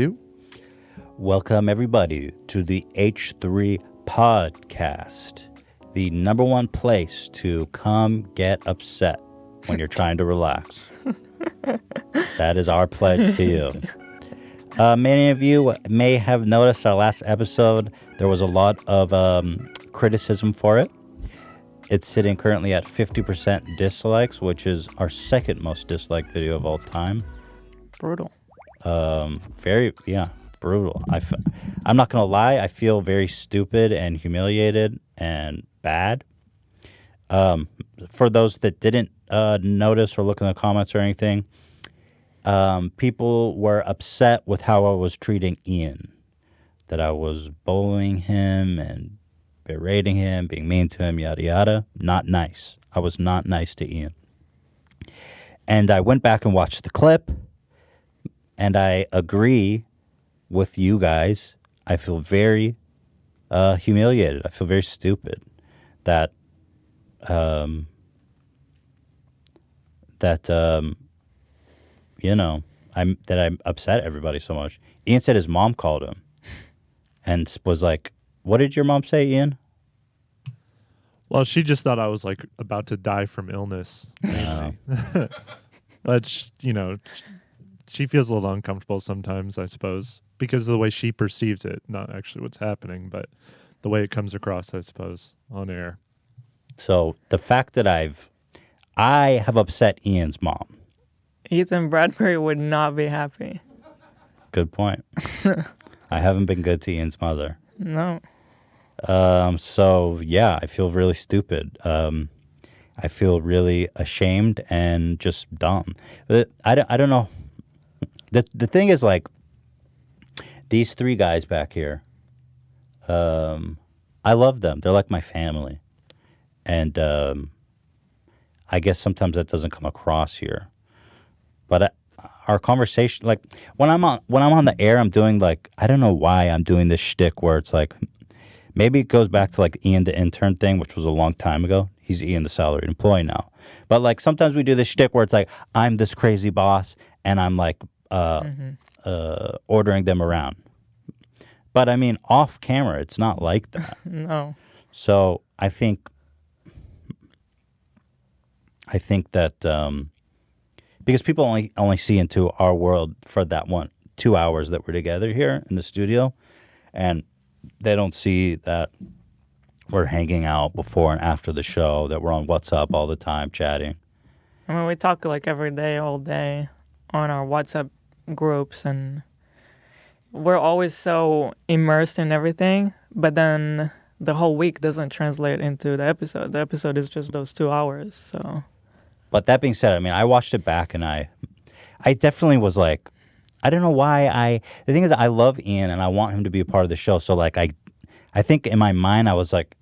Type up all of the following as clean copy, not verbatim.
2. Welcome, everybody, to the H3 Podcast, the number one place to come get upset when you're trying to relax. That is our pledge to you. Many of you may have noticed our last episode, there was a lot of criticism for it. It's sitting currently at 50% dislikes, which is our second most disliked video of all time. Brutal. Brutal. I'm not going to lie. I feel very stupid and humiliated and bad. For those that didn't notice or look in the comments or anything, people were upset with how I was treating Ian. That I was bullying him and berating him, being mean to him, yada, yada. Not nice. I was not nice to Ian. And I went back and watched the clip, and I agree with you guys. I feel very humiliated. I feel very stupid that I'm upset everybody so much. Ian said his mom called him and was like, "What did your mom say, Ian?" Well, she just thought I was like about to die from illness. But she feels a little uncomfortable sometimes, I suppose, because of the way she perceives it, not actually what's happening, but the way it comes across, I suppose, on air. So the fact that I have upset Ian's mom. Ethan Bradbury would not be happy. Good point. I haven't been good to Ian's mother. No. So yeah, I feel really stupid. I feel really ashamed and just dumb. I don't know. The thing is, like, these three guys back here, I love them. They're like my family. And I guess sometimes that doesn't come across here. But our conversation, like, when I'm on the air, I'm doing, like, I don't know why I'm doing this shtick where it's like, maybe it goes back to, like, Ian the intern thing, which was a long time ago. He's Ian the salaried employee now. But, like, sometimes we do this shtick where it's like, I'm this crazy boss, and I'm, like, ordering them around. But, I mean, off camera, it's not like that. No. So I think that because people only see into our world for that 2 hours that we're together here in the studio, and they don't see that we're hanging out before and after the show, that we're on WhatsApp all the time chatting. I mean, we talk like every day, all day on our WhatsApp groups, and we're always so immersed in everything, but then the whole week doesn't translate into the episode. The episode is just those 2 hours, so... But that being said, I mean, I watched it back, and I definitely was like, I don't know why the thing is, I love Ian, and I want him to be a part of the show, so, like, I think in my mind, I was like,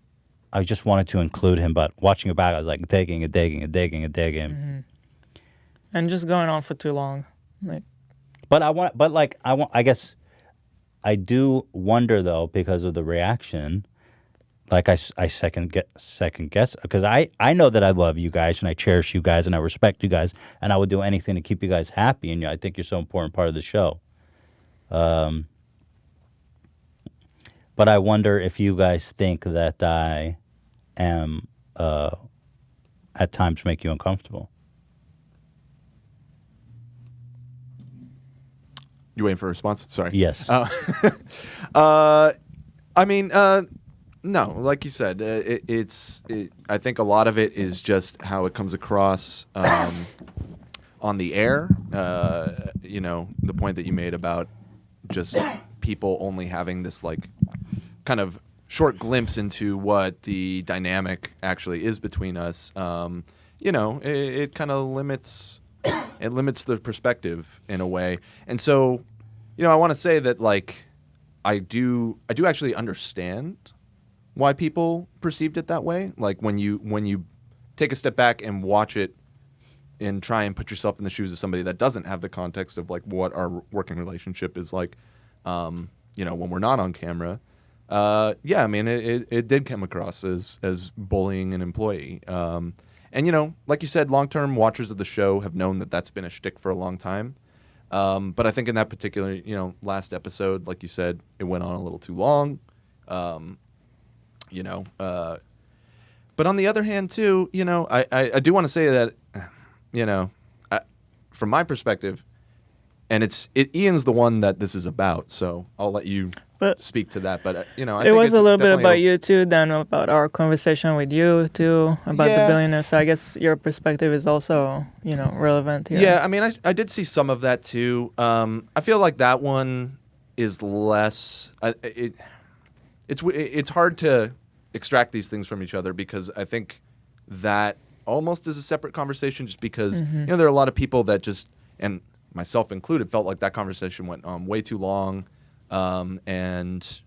I just wanted to include him, but watching it back, I was like, digging. Mm-hmm. And just going on for too long. Like, I guess I do wonder, though, because of the reaction. Like, I second guess, because I know that I love you guys, and I cherish you guys, and I respect you guys, and I would do anything to keep you guys happy, and I think you're so important part of the show. But I wonder if you guys think that I am, at times, make you uncomfortable. You waiting for a response? Sorry. Yes. I mean, no, like you said, I think a lot of it is just how it comes across on the air. The point that you made about just people only having this, like, kind of short glimpse into what the dynamic actually is between us. It kind of limits the perspective in a way. And so, I want to say that, like, I do actually understand why people perceived it that way. Like, when you take a step back and watch it and try and put yourself in the shoes of somebody that doesn't have the context of, like, what our working relationship is like, when we're not on camera. I mean, it did come across as bullying an employee. And, like you said, long-term watchers of the show have known that that's been a shtick for a long time. But I think in that particular, last episode, like you said, it went on a little too long. You know, but on the other hand, too, I do want to say that, from my perspective, and Ian's the one that this is about, so I'll let you But speak to that. But I it think was it's a little bit definitely about you too, then about our conversation with you too, about the Yeah. billionaire. So I guess your perspective is also, relevant here. Yeah, I mean, I did see some of that too. I feel like that one is less. It's hard to extract these things from each other because I think that almost is a separate conversation. Just because there are a lot of people that just, and myself included, felt like that conversation went on way too long, and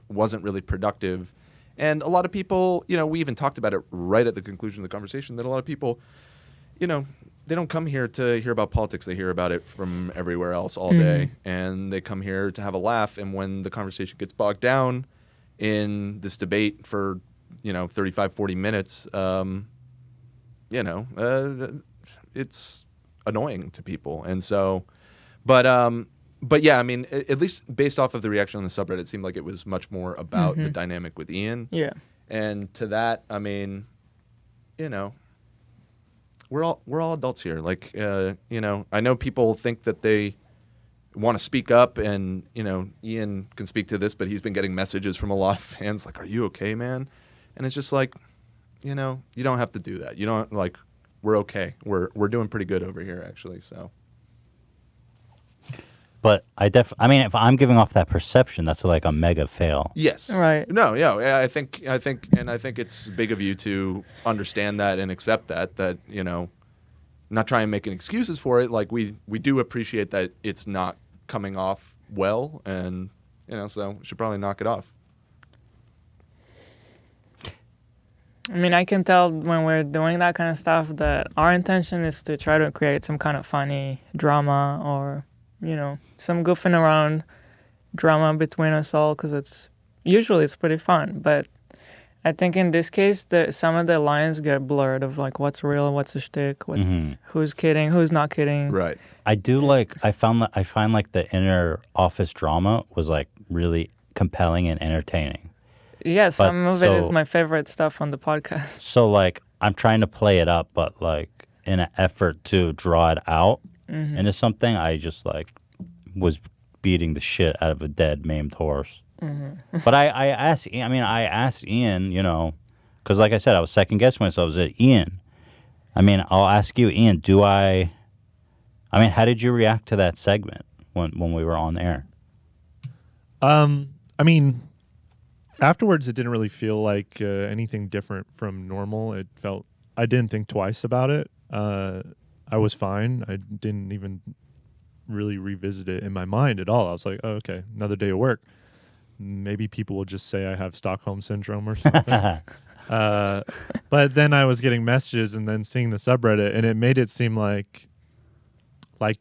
wasn't really productive. And a lot of people, we even talked about it right at the conclusion of the conversation, that a lot of people, they don't come here to hear about politics. They hear about it from everywhere else all day. And they come here to have a laugh. And when the conversation gets bogged down in this debate for, 35, 40 minutes, it's annoying to people. And so, but yeah, I mean, at least based off of the reaction on the subreddit, it seemed like it was much more about the dynamic with Ian. Yeah. And to that, I mean, we're all adults here. Like, I know people think that they want to speak up, and Ian can speak to this, but he's been getting messages from a lot of fans like, "Are you okay, man?" And it's just like, you don't have to do that. You don't, like, we're okay. We're doing pretty good over here, actually. So. But I mean, if I'm giving off that perception, that's like a mega fail. Yes. Right. No. Yeah. I think it's big of you to understand that and accept that not try and make excuses for it. Like we do appreciate that it's not coming off well, and so we should probably knock it off. I mean, I can tell when we're doing that kind of stuff that our intention is to try to create some kind of funny drama or, some goofing around drama between us all, because it's pretty fun. But I think in this case, some of the lines get blurred of like what's real, what's a shtick, who's kidding, who's not kidding. Right. I find like the inner office drama was like really compelling and entertaining. Yeah, some of it is my favorite stuff on the podcast. So like I'm trying to play it up, but like in an effort to draw it out into something, I just like was beating the shit out of a dead, maimed horse. But I asked Ian, because like I said, I was second guessing myself. I said, Ian, I mean, I'll ask you, Ian, how did you react to that segment when we were on air? I mean, afterwards, it didn't really feel like anything different from normal. I didn't think twice about it. I was fine. I didn't even really revisit it in my mind at all. I was like, oh, okay, another day of work. Maybe people will just say I have Stockholm syndrome or something. But then I was getting messages and then seeing the subreddit, and it made it seem like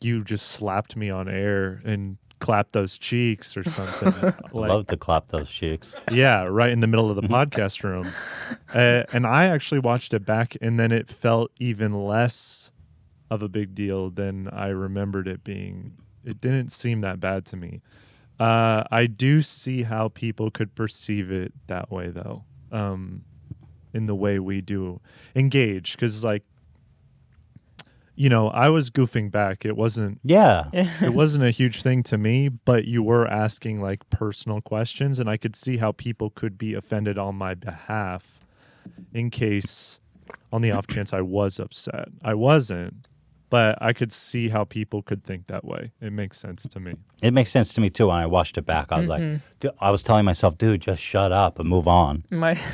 you just slapped me on air and clapped those cheeks or something. Love to clap those cheeks. Yeah, right in the middle of the podcast room. And I actually watched it back, and then it felt even less of a big deal than I remembered it being. It didn't seem that bad to me. I do see how people could perceive it that way, though, in the way we do engage. Because, like, I was goofing back. It wasn't. Yeah. It wasn't a huge thing to me, but you were asking like personal questions, and I could see how people could be offended on my behalf in case, on the off chance I was upset. I wasn't, but I could see how people could think that way. It makes sense to me. It makes sense to me too. When I watched it back, I was like, I was telling myself, dude, just shut up and move on.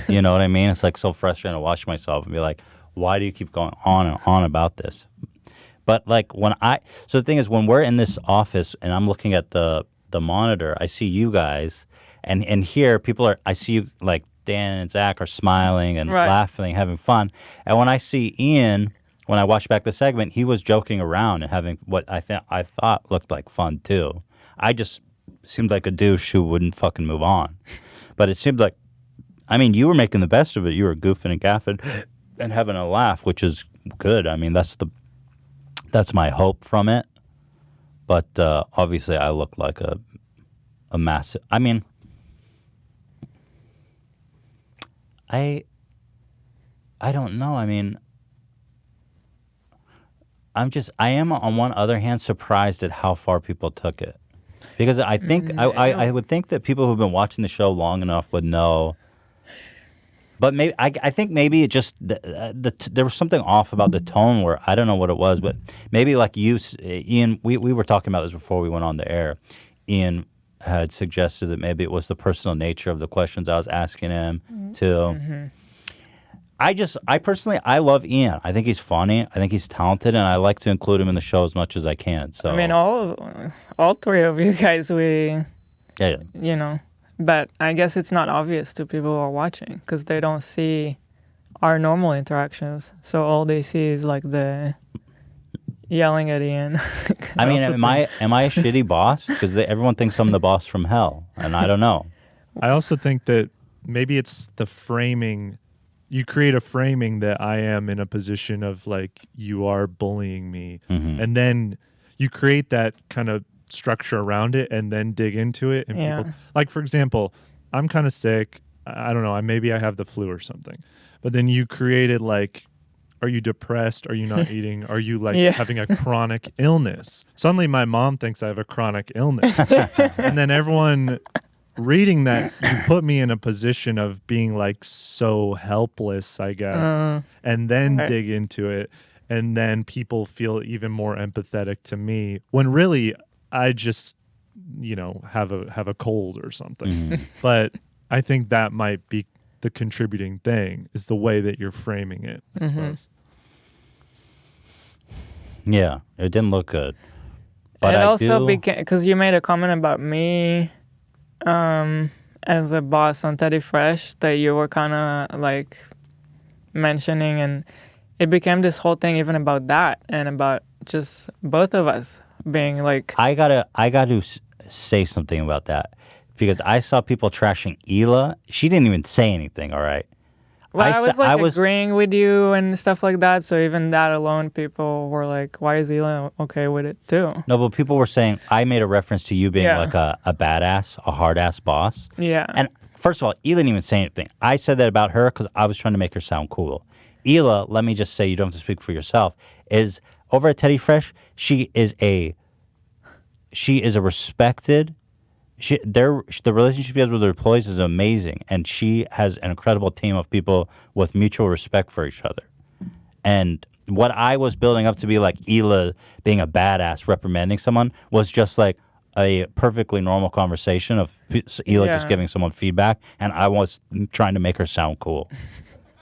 You know what I mean? It's like so frustrating to watch myself and be like, why do you keep going on and on about this? But like so the thing is, when we're in this office and I'm looking at the monitor, I see you guys, and here I see you, like Dan and Zach are smiling and laughing, having fun. And when I see Ian, when I watched back the segment, he was joking around and having what I thought looked like fun too. I just seemed like a douche who wouldn't fucking move on. But it seemed like, I mean, you were making the best of it. You were goofing and gaffing and having a laugh, which is good. I mean, that's my hope from it. But obviously, I look like a massive. I mean, I don't know. I mean, I am on one other hand surprised at how far people took it, because I think I would think that people who've been watching the show long enough would know. But maybe I think maybe it just there was something off about the tone where I don't know what it was, but maybe like you, Ian, we were talking about this before we went on the air. Ian had suggested that maybe it was the personal nature of the questions I was asking him too. I personally love Ian. I think he's funny. I think he's talented, and I like to include him in the show as much as I can. So I mean, all three of you guys, yeah. you know, but I guess it's not obvious to people who are watching because they don't see our normal interactions. So all they see is like the yelling at Ian. I mean, am I a shitty boss? Because everyone thinks I'm the boss from hell, and I don't know. I also think that maybe it's the framing. You create a framing that I am in a position of like you are bullying me, and then you create that kind of structure around it, and then dig into it. And people, like for example, I'm kind of sick. I don't know. Maybe I have the flu or something. But then you created like, are you depressed? Are you not eating? Are you like having a chronic illness? Suddenly, my mom thinks I have a chronic illness, and then everyone. Reading that, you put me in a position of being like so helpless, I guess, and then dig into it, and then people feel even more empathetic to me when really I just, have a cold or something. But I think that might be the contributing thing is the way that you're framing it. I suppose. Yeah, it didn't look good, but it I also do became because you made a comment about me. As a boss on Teddy Fresh that you were kind of like mentioning, and it became this whole thing even about that and about just both of us being like I gotta say something about that because I saw people trashing Hila. She didn't even say anything. All right. Well, I was agreeing with you and stuff like that. So even that alone, people were like, "Why is Hila okay with it too?" No, but people were saying I made a reference to you being like a badass, a hard ass boss. Yeah. And first of all, Hila didn't even say anything. I said that about her because I was trying to make her sound cool. Hila, let me just say, you don't have to speak for yourself. Is over at Teddy Fresh. She is a respected. The relationship she has with her employees is amazing, and she has an incredible team of people with mutual respect for each other. And what I was building up to be like Hila being a badass reprimanding someone was just like a perfectly normal conversation of Hila just giving someone feedback, and I was trying to make her sound cool.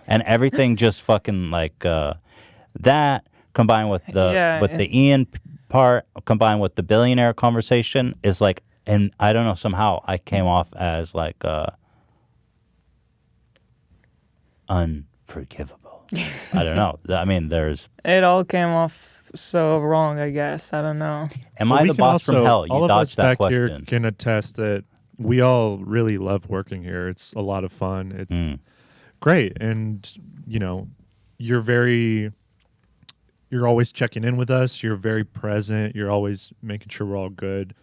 And everything just fucking like that combined with the Ian part combined with the billionaire conversation is like. And I don't know, somehow I came off as like unforgivable. I don't know. I mean, it all came off so wrong, I guess. I don't know. Am I the boss from hell? You all of us dodged that back question. here can attest that we all really love working here. It's a lot of fun. It's great. And, you're always checking in with us. You're very present. You're always making sure we're all good.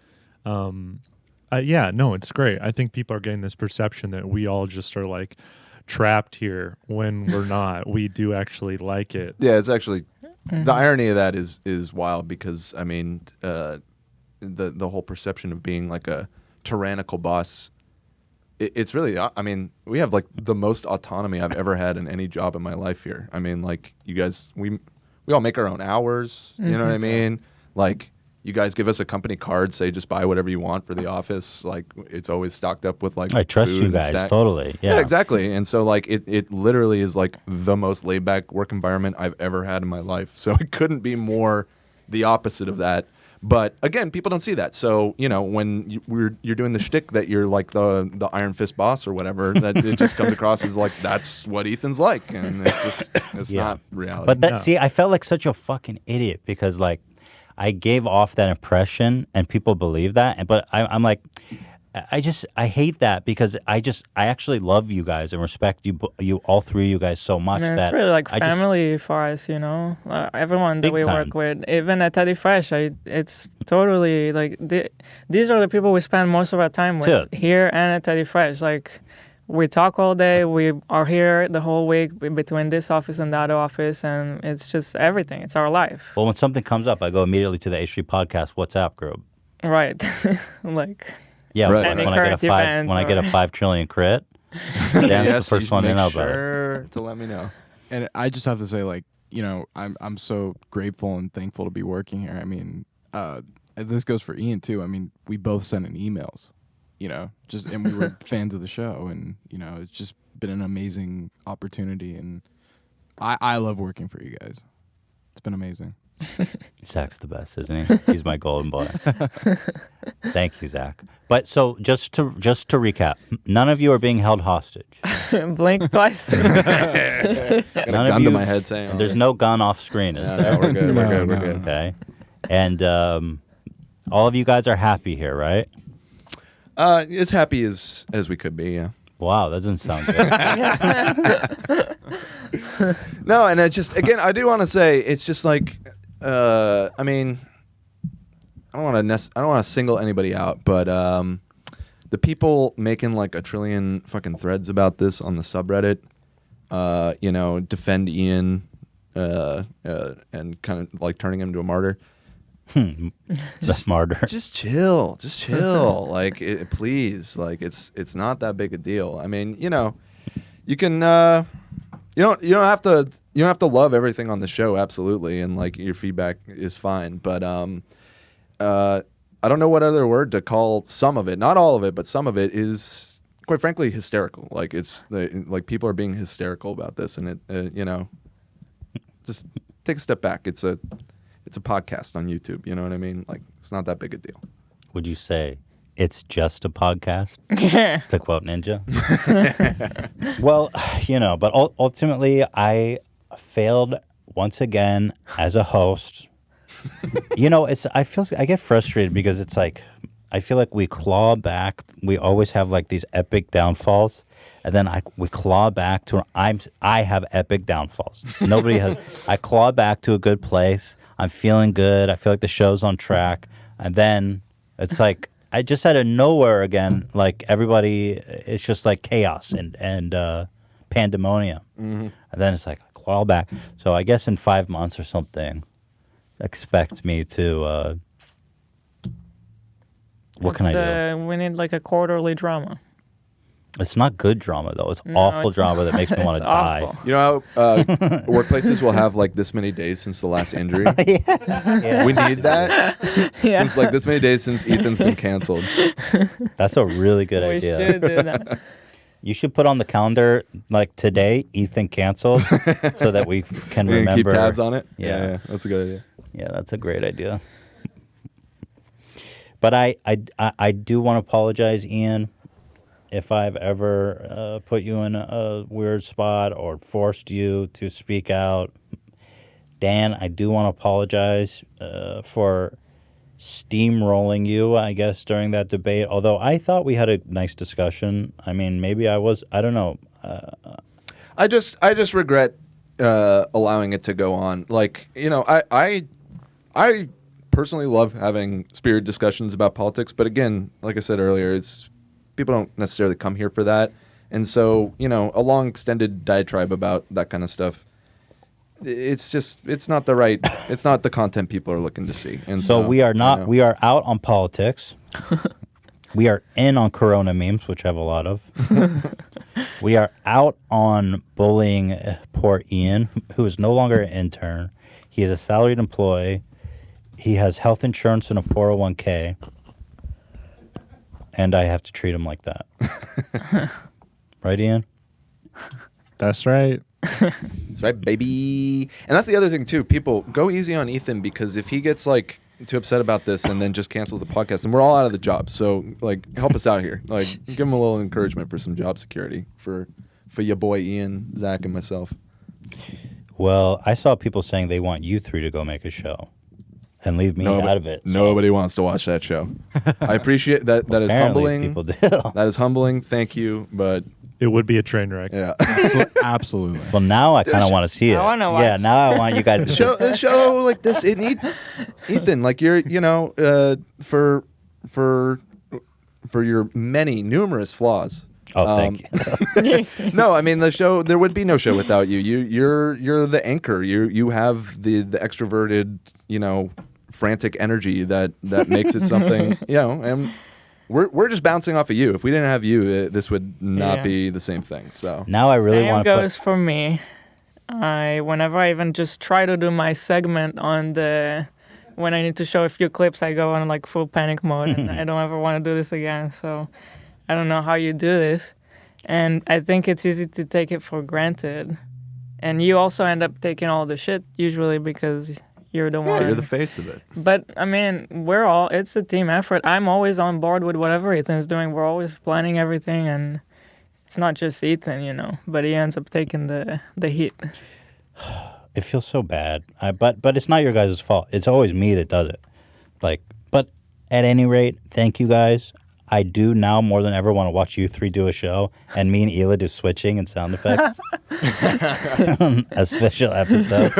It's great. I think people are getting this perception that we all just are like trapped here when we're not. We do actually like it. Yeah, it's actually the irony of that is wild because I mean, the whole perception of being like a tyrannical boss. It's really, I mean, we have like the most autonomy I've ever had in any job in my life here. I mean, like you guys, we all make our own hours. You know what I mean? Like. You guys give us a company card, say just buy whatever you want for the office. Like it's always stocked up with like I trust food you guys totally. Yeah, exactly. And so like it literally is like the most laid back work environment I've ever had in my life. So it couldn't be more the opposite of that. But again, people don't see that. So when you're doing the shtick that you're like the Iron Fist boss or whatever, that it just comes across as like that's what Ethan's like, and it's not reality. But see, I felt like such a fucking idiot because like. I gave off that impression, and people believe that. But I'm like, I hate that because I actually love you guys and respect you all three of you guys so much And that it's really like I just- family for us, you know. Everyone that Big we time. work with, even at Teddy Fresh, it's totally like these are the people we spend most of our time with Dude. here and at Teddy Fresh. Like we talk all day, we are here the whole week between this office and that office, and it's just everything. It's our life, Well, when something comes up, I go immediately to the H3 Podcast WhatsApp group. right? Like Yeah, Right. when Any I get a current event when I get a or- 5 trillion crit, Dan's Yes, the you first should one to make know about it. sure to let me know. And I just have to say, like, you know, I'm so grateful and thankful to be working here. I mean, this goes for Ian too. I mean, we both sent in emails, you know, and we were fans of the show, and you know, it's just been an amazing opportunity, and I love working for you guys. It's been amazing. Zach's the best, isn't he? He's my golden boy. Thank you, Zach. But so just to recap, none of you are being held hostage. blink twice. Got a None of gun you- to my head saying, oh, There's no gun off screen. Is no, there? no, we're good. We're No, good. We're no, good. Okay. And all of you guys are happy here, right? As happy as we could be. Yeah. Wow, that doesn't sound good. No, and I just again, I do want to say it's just like, I mean, I don't want to single anybody out, but the people making like a trillion fucking threads about this on the subreddit, you know, defend Ian, and kind of like turning him into a martyr. The martyr. Just chill, like, please, like it's not that big a deal. I mean, you know, you can, you don't have to love everything on the show, absolutely, and like your feedback is fine, but I don't know what other word to call some of it. Not all of it, but some of it is, quite frankly, hysterical. Like like people are being hysterical about this, and it, you know, just take a step back. It's a podcast on YouTube. You know what I mean? Like it's not that big a deal. Would you say it's just a podcast? Yeah. To quote Ninja. Well, you know, but ultimately, I failed once again as a host. You know, I get frustrated because it's like I feel like we claw back. We always have like these epic downfalls, and then we claw back to I have epic downfalls. Nobody has. I claw back to a good place. I'm feeling good. I feel like the show's on track, and then it's like I just out of nowhere again. Like everybody, it's just like chaos and pandemonium, and then it's like claw back. So I guess in 5 months or something, expect me to. What can I do? We need like a quarterly drama. It's not good drama though. It's No, awful it's drama that makes me want to It's die. awful. You know how workplaces will have like this many days since the last injury. Yeah. We need that. Yeah. Since like this many days since Ethan's been canceled. That's a really good We idea. should do that. You should put on the calendar like today, Ethan canceled, so that we can We can remember. keep tabs on it. Yeah. That's a good idea. Yeah, that's a great idea. But I do want to apologize, Ian, if I've ever put you in a weird spot or forced you to speak out. Dan, I do want to apologize for steamrolling you, I guess, during that debate. Although I thought we had a nice discussion. I mean, maybe I don't know. I just regret allowing it to go on. Like, you know, I personally love having spirited discussions about politics, but again, like I said earlier, it's people don't necessarily come here for that. And so, you know, a long extended diatribe about that kind of stuff, it's not the content people are looking to see. And So we are not. you know. We are out on politics. We are in on Corona memes, which I have a lot of. We are out on bullying poor Ian, who is no longer an intern. He is a salaried employee. He has health insurance and a 401k. And I have to treat him like that. Right, Ian? That's right. That's right, baby. And that's the other thing too. People go easy on Ethan, because if he gets like too upset about this and then just cancels the podcast, then we're all out of the job. So like, help us out here. Like, give him a little encouragement for some job security for your boy Ian, Zach, and myself. Well, I saw people saying they want you three to go make a show. and leave me out of it. So Nobody wants to watch that show. I appreciate that. That is apparently humbling. people do. That is humbling. Thank you, but It would be a train wreck. yeah. Absolutely. Well, now I kind of want to see it. I wanna watch Yeah, now I want you guys to A show like this, it needs Ethan. Like you're, for your many numerous flaws. Oh, thank you. No, I mean the show. There would be no show without you. You're the anchor. You have the extroverted, frantic energy that makes it something. And we're just bouncing off of you. If we didn't have you, this would not be the same thing. So Now I really Same want to goes for me. Whenever I even just try to do my segment when I need to show a few clips, I go on like full panic mode, and I don't ever want to do this again. So I don't know how you do this, and I think it's easy to take it for granted. And you also end up taking all the shit usually because you're the one. you're the face of it. But I mean, it's a team effort. I'm always on board with whatever Ethan's doing. We're always planning everything, and it's not just Ethan, but he ends up taking the heat. It feels so bad. But it's not your guys' fault. It's always me that does it. But at any rate, thank you guys. I do now more than ever want to watch you three do a show and me and Hila do switching and sound effects. A special episode.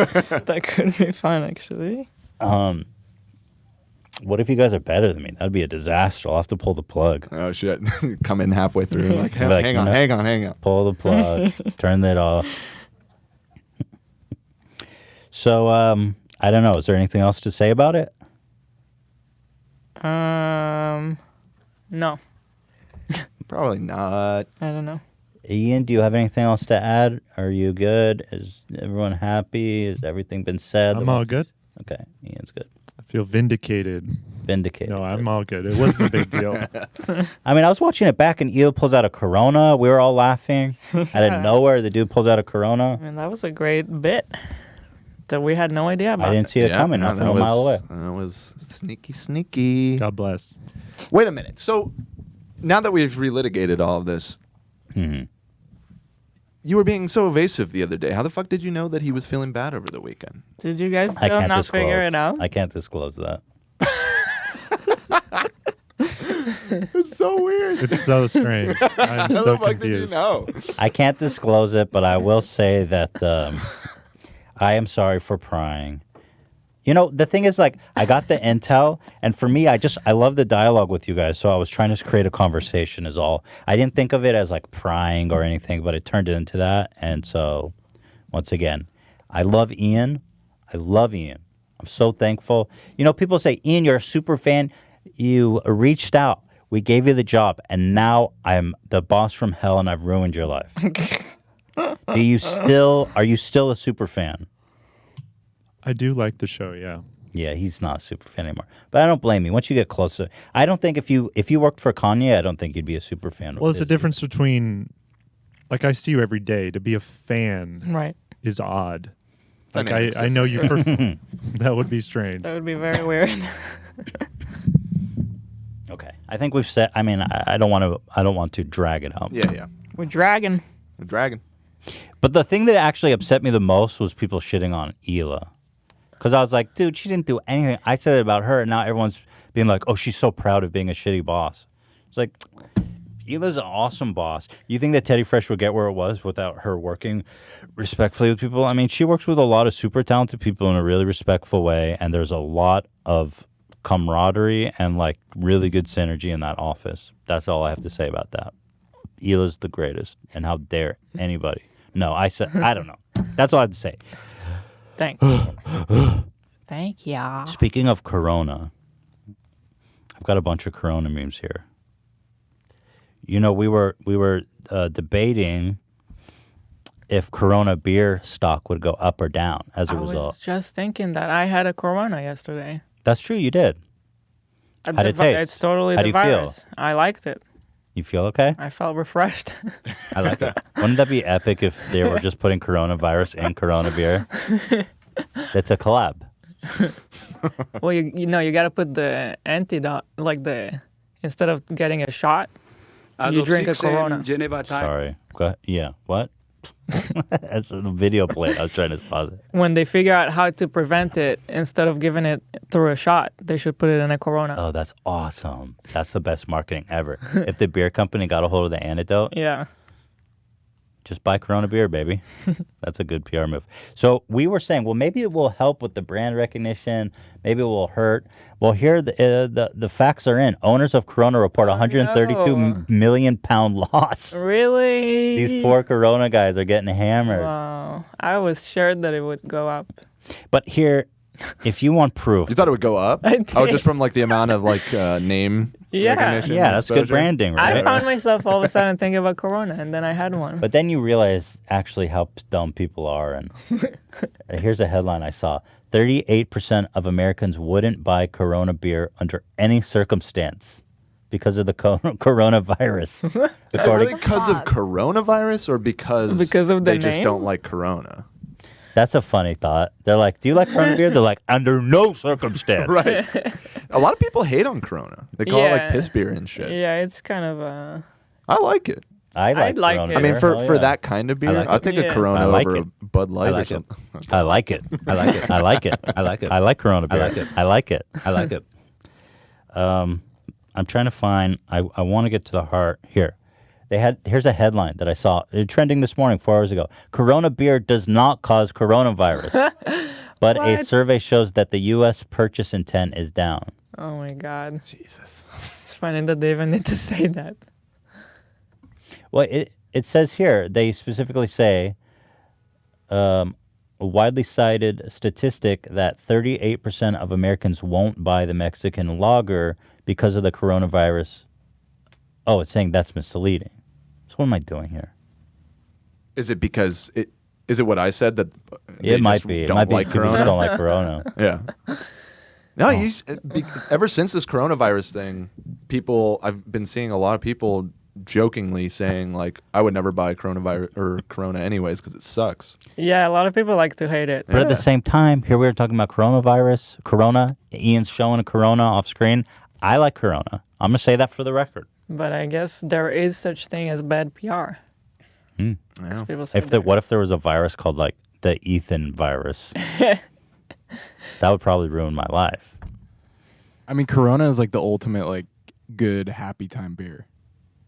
That could be fun, actually. What if you guys are better than me? That'd be a disaster. I'll have to pull the plug. Oh shit! Come in halfway through. Like, hang Like, on, hang on. Pull the plug. Turn that off. So, I don't know. Is there anything else to say about it? No, Probably not. I don't know. Ian, do you have anything else to add? Are you good? Is everyone happy? Has everything been said? I'm all good. Okay, Ian's good. I feel vindicated. Vindicated. No, I'm all good. It wasn't a big deal. I mean, I was watching it back and Eel pulls out a Corona. We were all laughing. Out of nowhere, the dude pulls out a Corona. I mean, that was a great bit that we had no idea about. I didn't see it coming, not from a mile away. That was sneaky. God bless. Wait a minute. So now that we've relitigated all of this, you were being so evasive the other day. How the fuck did you know that he was feeling bad over the weekend? Did you guys I still can't not disclose. figure it out? I can't disclose that. It's so weird. It's so strange. I'm How so the fuck did you confused. know? I can't disclose it, but I will say that I am sorry for prying. The thing is, like, I got the intel, and for me, I love the dialogue with you guys, so I was trying to create a conversation is all. I didn't think of it as, like, prying or anything, but it turned into that, and so, once again, I love Ian. I'm so thankful. People say, Ian, you're a super fan. You reached out. We gave you the job, and now I'm the boss from hell, and I've ruined your life. Are you still a super fan? I do like the show, yeah. Yeah, he's not a super fan anymore. But I don't blame you. Once you get closer, I don't think if you worked for Kanye, I don't think you'd be a super fan. Well, it's the difference between, like, I see you every day. To be a fan Right. is odd. Like, Dynamic's I know you. That would be strange. That would be very weird. Okay, I think we've said. I mean, I don't want to drag it out. Yeah. We're dragging. The dragon. But the thing that actually upset me the most was people shitting on Hila. Because I was like, dude, she didn't do anything. I said it about her, and now everyone's being like, oh, she's so proud of being a shitty boss. It's like, Hila's an awesome boss. You think that Teddy Fresh would get where it was without her working respectfully with people? I mean, she works with a lot of super talented people in a really respectful way, and there's a lot of camaraderie and, like, really good synergy in that office. That's all I have to say about that. Hila's the greatest, and how dare anybody. No, I don't know. That's all I have to say. Thanks. Thank ya. Speaking of Corona, I've got a bunch of Corona memes here. We were debating if Corona beer stock would go up or down as a I result. was just thinking that I had a Corona yesterday. That's true, you did. How'd it taste? It's totally How the do you feel? virus. I liked it. You feel okay? I felt refreshed. I like it. Wouldn't that be epic if they were just putting coronavirus in Corona beer? That's a collab. Well, you got to put the antidote, instead of getting a shot, you drink a Corona. Sorry. Go ahead. Yeah. What? That's a video play. I was trying to pause it. When they figure out how to prevent it, instead of giving it through a shot, they should put it in a Corona. Oh, that's awesome. That's the best marketing ever. If the beer company got a hold of the antidote, Yeah. just buy Corona beer, baby. That's a good PR move. So we were saying, well, maybe it will help with the brand recognition. Maybe it will hurt. Well, here the facts are in. Owners of Corona report 132 million pound loss. Really? These poor Corona guys are getting hammered. Wow. I was sure that it would go up. But here, if you want proof, You thought it would go up? I did. Oh, just from like the amount of like name Yeah. recognition. yeah, that's good exposure? branding, I right? found myself all of a sudden thinking about Corona, and then I had one. But then you realize actually how dumb people are. And here's a headline I saw. 38% of Americans wouldn't buy Corona beer under any circumstance because of the coronavirus. Is it really because of coronavirus or because Because of the they just name? don't like Corona? That's a funny thought. They're like, do you like Corona beer? They're like, under no circumstance. Right. A lot of people hate on Corona. They call it like Yeah. piss beer and shit. Yeah, it's kind of I like it. I like like Corona it. I mean, beer. for, Hell for yeah. that kind of beer, like I'll it. take Yeah. a Corona I like over it. a Bud Light I or like it. something. I like it. I like it. I like it. I like it. I like Corona beer. I like it. I like it. I like it. I'm trying to find. I want to get to the heart here. Here's a headline that I saw trending this morning 4 hours ago. Corona beer does not cause coronavirus, but a What? survey shows that the U.S. purchase intent is down. oh my god. Jesus. It's funny that they even need to say that. Well, it says here, they specifically say, a widely cited statistic that 38% of Americans won't buy the Mexican lager because of the coronavirus. Oh, it's saying that's misleading. So what am I doing here? Is it because is it what I said that they It might just be. It don't might be like people just Corona? don't like Corona. Yeah. No, ever since this coronavirus thing, I've been seeing a lot of people jokingly saying like, I would never buy coronavirus or Corona anyways because it sucks. Yeah, a lot of people like to hate it. But at the same time, here we were talking about coronavirus, Corona. Ian's showing a Corona off screen. I like Corona. I'm going to say that for the record. But I guess there is such thing as bad PR. Yeah. People say What if there was a virus called like the Ethan virus? That would probably ruin my life. I mean, Corona is like the ultimate like good happy time beer.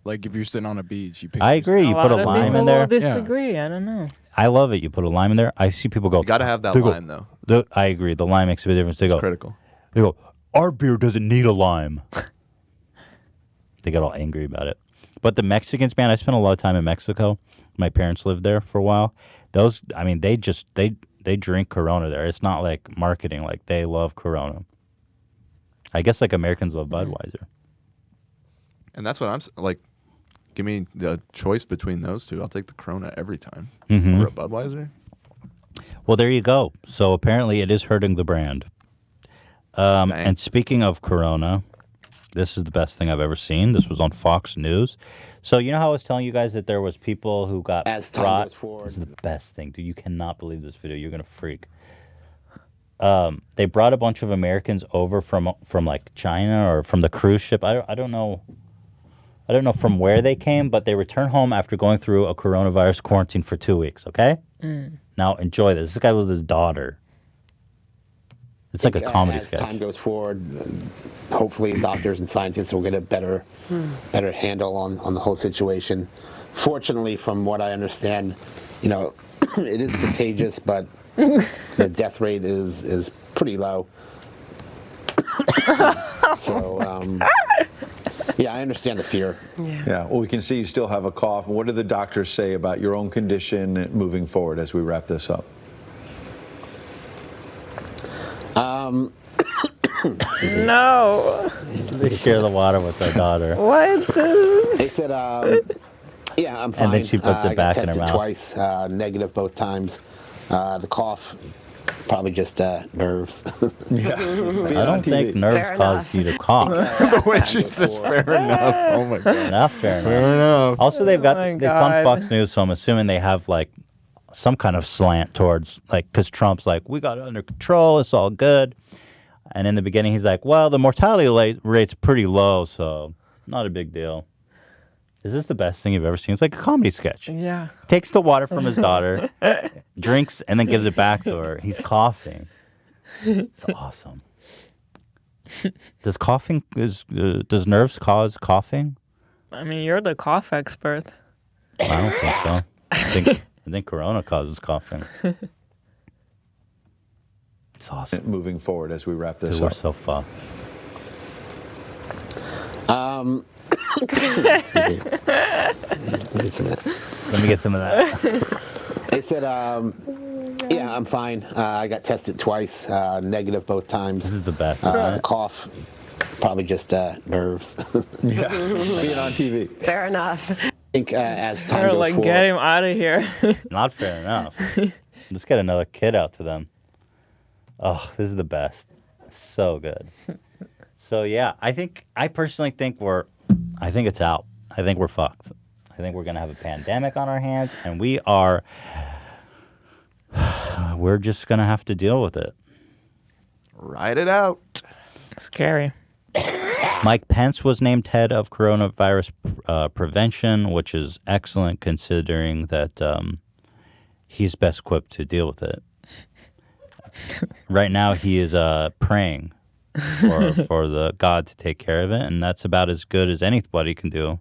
Like if you're sitting on a beach, you pick. I agree. You put a lot of lime people in there. will disagree. I don't know. I love it. You put a lime in there. I see people go. You got to have that they go- lime though. I agree. The lime makes a big difference. They It's go. critical. They go. Our beer doesn't need a lime. They got all angry about it. But the Mexicans, man, I spent a lot of time in Mexico. My parents lived there for a while. Those, I mean, they drink Corona there. It's not like marketing. Like they love Corona. I guess like Americans love Budweiser. And that's what like. Give me the choice between those two. I'll take the Corona every time. Mhm. Or a Budweiser. Well, there you go. So apparently it is hurting the brand. Dang. And speaking of Corona, this is the best thing I've ever seen. This was on Fox News. So you know how I was telling you guys that there was people who got As time brought. goes forward. This is the best thing, dude. You cannot believe this video. You're gonna freak. They brought a bunch of Americans over from like China or from the cruise ship. I don't know. I don't know from where they came, but they returned home after going through a coronavirus quarantine for 2 weeks. Okay. Now enjoy this. This guy was his daughter. It's like a comedy as sketch. time goes forward, hopefully doctors and scientists will get a better handle on the whole situation. Fortunately, from what I understand, you know, it is contagious, but the death rate is pretty low. So, yeah, I understand the fear. Yeah, well, we can see you still have a cough. What do the doctors say about your own condition moving forward as we wrap this up? No. They share the water with their daughter. What? They said, yeah, I'm fine. And then she puts it I got back in her tested mouth. twice, negative both times. The cough, probably just nerves. Yeah, I don't think nerves cause you to cough. The way she says fair enough. Oh my god. Not fair enough. Fair enough. Also, Oh my it's on God. Fox News, so I'm assuming they have like some kind of slant towards like because Trump's like we got it under control, it's all good, and in the beginning he's like, well, the mortality rate's pretty low, so not a big deal. Is this the best thing you've ever seen? It's like a comedy sketch. Yeah. Takes the water from his daughter, drinks, and then gives it back to her. He's coughing. It's awesome. Does nerves cause coughing? I mean, you're the cough expert. I don't think so. I think Corona causes coughing. It's awesome. Moving forward as we wrap this Dude, we're up. so fucked. Let me get some of that. Let me get some of that. They said, yeah, I'm fine. I got tested twice, negative both times. This is the best. Cough, probably just nerves. Yeah, being on TV. Fair enough. I think as time They're goes like, forward, get him out of here. Not fair enough. Let's get another kid out to them. Oh, this is the best. So good. So yeah, I personally think I think it's out. I think we're fucked. I think we're gonna have a pandemic on our hands, and we're just gonna have to deal with it. Ride it out. Scary. Mike Pence was named head of coronavirus prevention, which is excellent considering that he's best equipped to deal with it. Right now, he is praying for the God to take care of it, and that's about as good as anybody can do.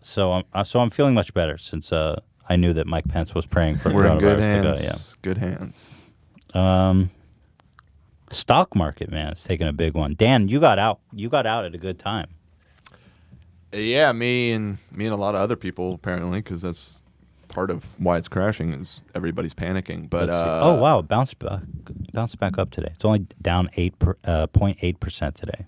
So I'm feeling much better since I knew that Mike Pence was praying for We're in coronavirus good to hands. go. Yeah. Good hands. Stock market, man, it's taking a big one. Dan, you got out. You got out at a good time. Yeah, me and a lot of other people apparently, because that's part of why it's crashing is everybody's panicking. But Oh wow, it bounced back up today. It's only down 0.8% today.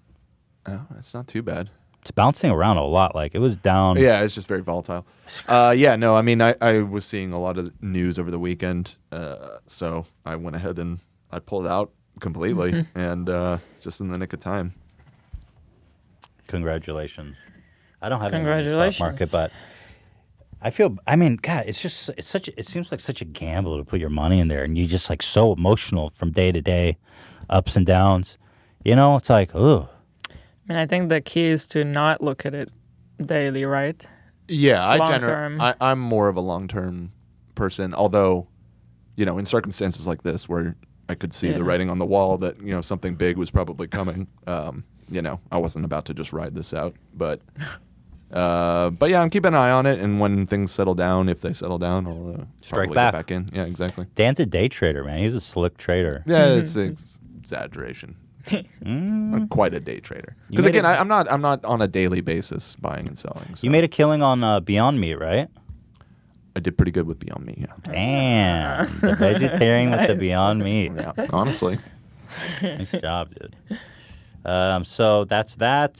Oh, it's not too bad. It's bouncing around a lot. Like it was down. Yeah, it's just very volatile. Yeah, no, I mean, I was seeing a lot of news over the weekend, so I went ahead and I pulled out completely, and just in the nick of time. Congratulations. I don't have any money in the stock Congratulations. market, but I mean, God, it seems like such a gamble to put your money in there, and you're just like so emotional from day to day, ups and downs. You know, it's like, ugh. I mean, I think the key is to not look at it daily, right? Yeah, It's long-term. I'm more of a long-term person, although, in circumstances like this where I could see the writing on the wall that, something big was probably coming, I wasn't about to just ride this out, but yeah, I'm keeping an eye on it, and when things settle down, if they settle down, I'll Strike probably back. get back in. Yeah, exactly. Dan's a day trader, man. He's a slick trader. Yeah, it's exaggeration. I'm quite a day trader. You Because made again, a- I'm not on a daily basis buying and selling. So You made a killing on Beyond Meat, right? I did pretty good with Beyond Meat. Yeah. Damn, the vegetarian with the Beyond Meat. Yeah, honestly. Nice job, dude. So that's that.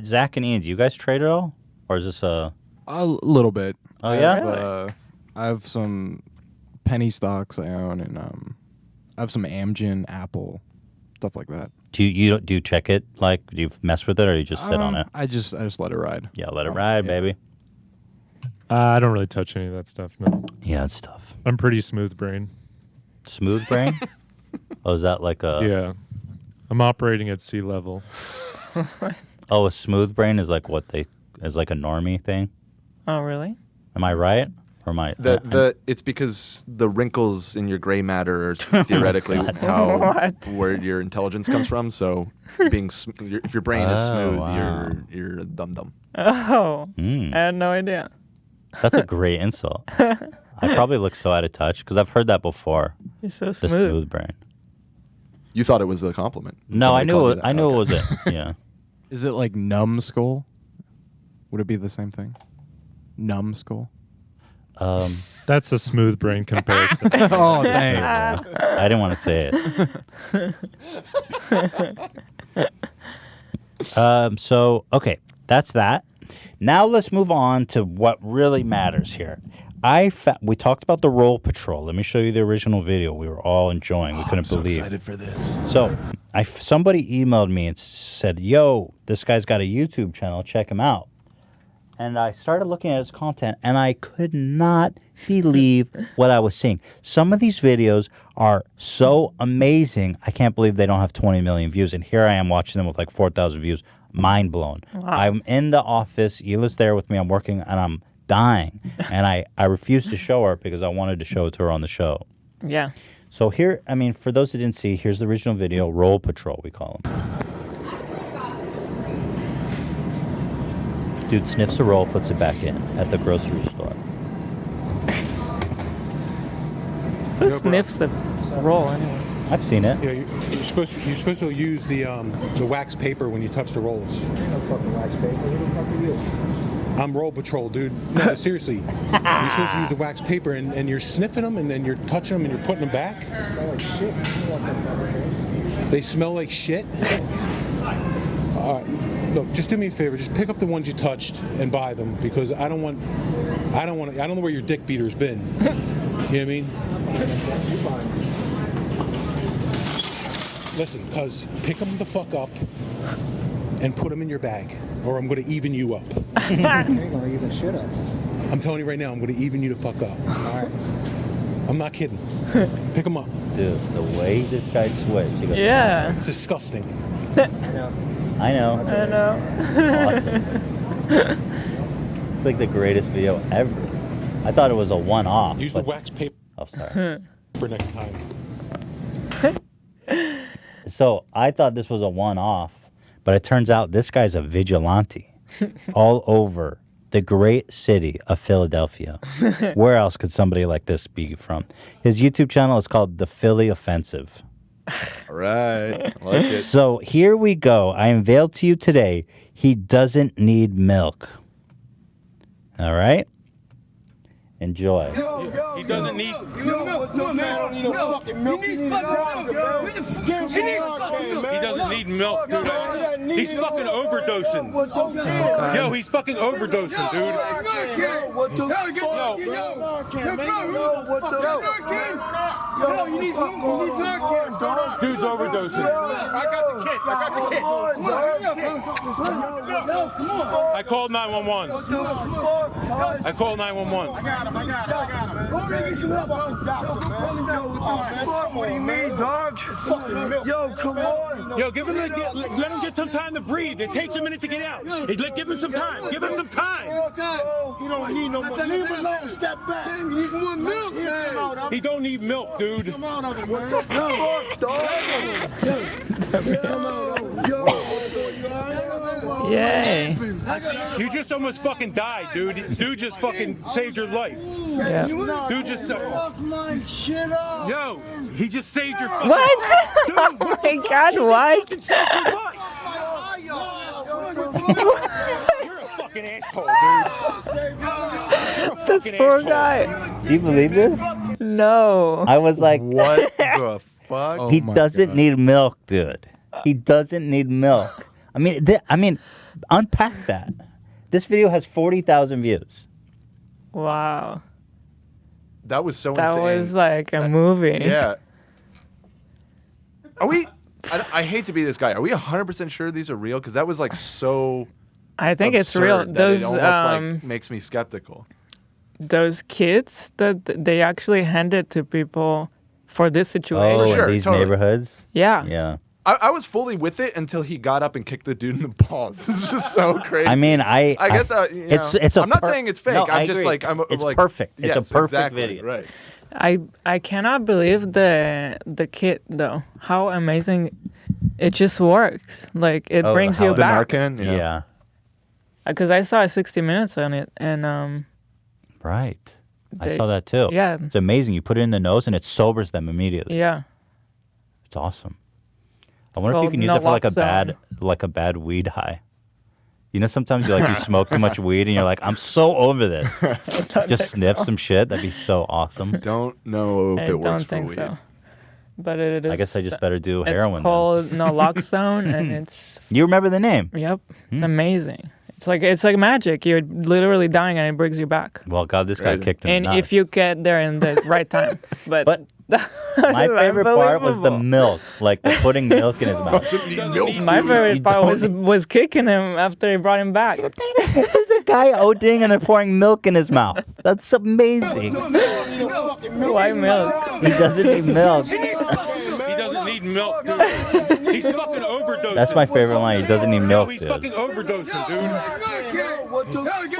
Zach and Ian, do you guys trade at all, or is this a? A little bit. Oh, yeah? I have some penny stocks I own, and I have some Amgen, Apple, stuff like that. Do you check it? Like, do you mess with it, or you just sit on it? I just let it ride. Yeah, let it ride, yeah. baby. I don't really touch any of that stuff. No, Yeah, it's tough. I'm pretty smooth brain. Smooth brain. Oh, is that like a? Yeah, I'm operating at sea level. Oh, a smooth brain is like is like a normie thing. Oh, really? Am I right? Or am I? It's because the wrinkles in your gray matter are theoretically where your intelligence comes from. So if your brain is Oh, smooth, wow. you're a dum dum. Oh, Mm. I had no idea. That's a great insult. I probably look so out of touch because I've heard that before. You're so The smooth. smooth brain. You thought it was a compliment. No, I Somebody knew called it. you that. I knew Okay. it was it. Yeah. Is it like numbskull? Would it be the same thing? Numbskull. That's a smooth brain comparison. Oh dang! I didn't want to say it. So okay, that's that. Now let's move on to what really matters here. We talked about the Roll Patrol. Let me show you the original video we were all enjoying. We couldn't believe. Excited for this. So somebody emailed me and said, "Yo, this guy's got a YouTube channel. Check him out." And I started looking at his content, and I could not believe what I was seeing. Some of these videos are so amazing. I can't believe they don't have 20 million views. And here I am watching them with like 4,000 views. Mind blown. Wow. I'm in the office. Hila's there with me. I'm working and I'm dying. And I refused to show her because I wanted to show it to her on the show. Yeah. So here, I mean, for those who didn't see, here's the original video. Roll Patrol, we call them. Dude sniffs a roll, puts it back in at the grocery store. Who sniffs the roll anyway? I've seen it. Yeah, you're supposed to use the wax paper when you touch the rolls. No fucking wax paper. Who the fuck are you? I'm Roll Patrol, dude. No, seriously. You're supposed to use the wax paper, and you're sniffing them, and then you're touching them, and you're putting them back. They smell like shit. You know what that fucking is. They smell like shit. Look, just do me a favor. Just pick up the ones you touched and buy them because I don't know where your dick beater's been. You know what I mean? Listen, cuz pick them the fuck up and put them in your bag, or I'm gonna even you up. You ain't gonna even shit up. I'm telling you right now, I'm gonna even you the fuck up. All right. I'm not kidding. Pick them up. Dude, the way this guy switched. He goes, Yeah. It's disgusting. I know. I know. I know. Awesome. It's like the greatest video ever. I thought it was a one-off. Use the wax paper Oh, sorry. for next time. So I thought this was a one-off, but it turns out this guy's a vigilante all over the great city of Philadelphia. Where else could somebody like this be from? His YouTube channel is called The Philly Offensive. All right. I like it. So here we go. I unveil to you today, he doesn't need milk. All right? Enjoy. He doesn't need. He doesn't need milk, dude. He's fucking overdosing. Yo, he's fucking overdosing, dude. What the fuck? Dude's overdosing. I got the kid. I called 911. I called 911. I got him. What do you mean, dog? Yo, come on. Yo, give him let him get some time to breathe. It takes a minute to get out. Give him some time. Give him some time. You don't need no more. Leave him alone. Step back. He needs more milk, man. He don't need milk, dude. Come out of it, man. What the fuck, dog? Yay. You just almost fucking died, dude. Dude just fucking saved your life. Yeah. Dude just Fuck my shit up. Yo, he just saved your fucking What? Dude, Oh what my the fuck? God, He just what? fucking saved your life. You're a fucking asshole, dude. You're a This fucking poor asshole. guy. Do you believe this? No. I was like, What the fuck? he my doesn't God. need milk, dude. He doesn't need milk. I mean, unpack that. This video has 40,000 views. Wow. That was so That insane. was like a movie. Yeah. Are we? I hate to be this guy. Are we 100% sure these are real? Because that was like so. I think it's real. absurd that it Those almost like makes me skeptical. those kids that they actually handed to people for this situation. Oh, sure, in these totally. neighborhoods? Yeah. Yeah. I was fully with it until he got up and kicked the dude in the balls. It's just so crazy. I mean, I guess it's a I'm not saying it's fake. No, I'm I just agree. like I'm It's like perfect. It's yes, a perfect exactly, video. Right. I cannot believe the kid though. How amazing it just works. Like it Oh, brings how you it- The back. Narcan. Yeah. Because I saw 60 Minutes on it, and Right. I They- saw that too. yeah. It's amazing. You put it in the nose and it sobers them immediately. yeah. It's awesome. I wonder if you called can use it for like a naloxone. bad weed high. You know, sometimes you smoke too much weed and you're like, I'm so over this. Just sniff some shit. That'd be so awesome. Don't know if I it don't works for think weed. so. But it is. I guess I just better do It's heroin. then. called naloxone, and it's You remember the name? yep, Hmm. it's amazing. It's like magic. You're literally dying, and it brings you back. Well, God, this guy Crazy. kicked in And the nuts. if you get there in the right time, but My favorite part was the Unbelievable. milk, like the putting milk in his mouth. My favorite part was kicking him after he brought him back. There's a guy ODing and they're pouring milk in his mouth. That's amazing. Why milk? He doesn't need milk. He doesn't need milk, dude. He's fucking overdosing. That's my favorite line. He doesn't need milk, He's dude. fucking overdosing, dude. What the fuck?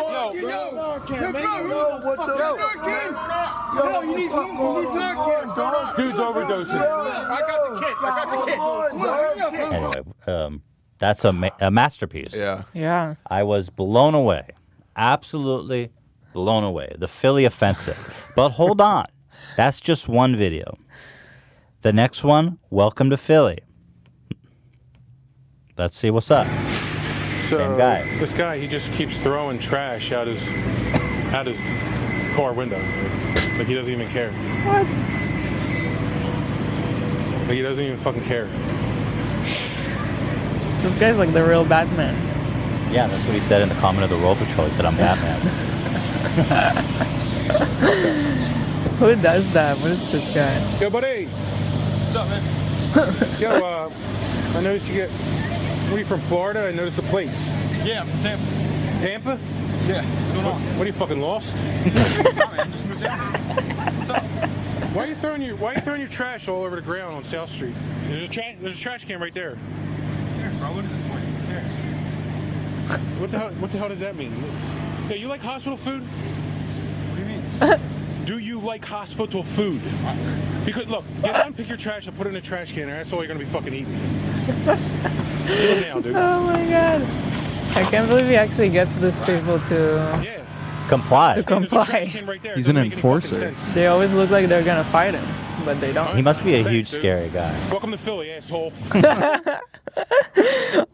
Yo, you need Narcan. Dude's overdosing. I got the kid. Anyway, that's a masterpiece. Yeah. Yeah. I was blown away. Absolutely blown away. The Philly offensive. But hold on. That's just one video. The next one, welcome to Philly. Let's see what's up. Same guy. This guy, he just keeps throwing trash out his car window. Like he doesn't even care. What? Like he doesn't even fucking care. This guy's like the real Batman. Yeah, that's what he said in the comment of the Roll Patrol. He said, I'm Batman. Who does that? What is this guy? Yo, buddy. What's up, man? Yo, I noticed you get... Were you from Florida? I noticed the plates. Yeah, I'm from Tampa. Tampa? Yeah, what's going on? What are you fucking lost? No, man, just moved down. What's up? Why are you throwing your trash all over the ground on South Street? There's a trash can right there. Here, bro, look at this place. Who cares? What the hell does that mean? Yeah, you like hospital food? What do you mean? Do you like hospital food? Because look, get out and pick your trash and put it in a trash can. That's all you're gonna be fucking eating. Do it now, dude. Oh my god. I can't believe he actually gets these people to comply. To comply. He's an enforcer. They always look like they're gonna fight him, but they don't. He must be a huge, scary guy. Welcome to Philly, asshole.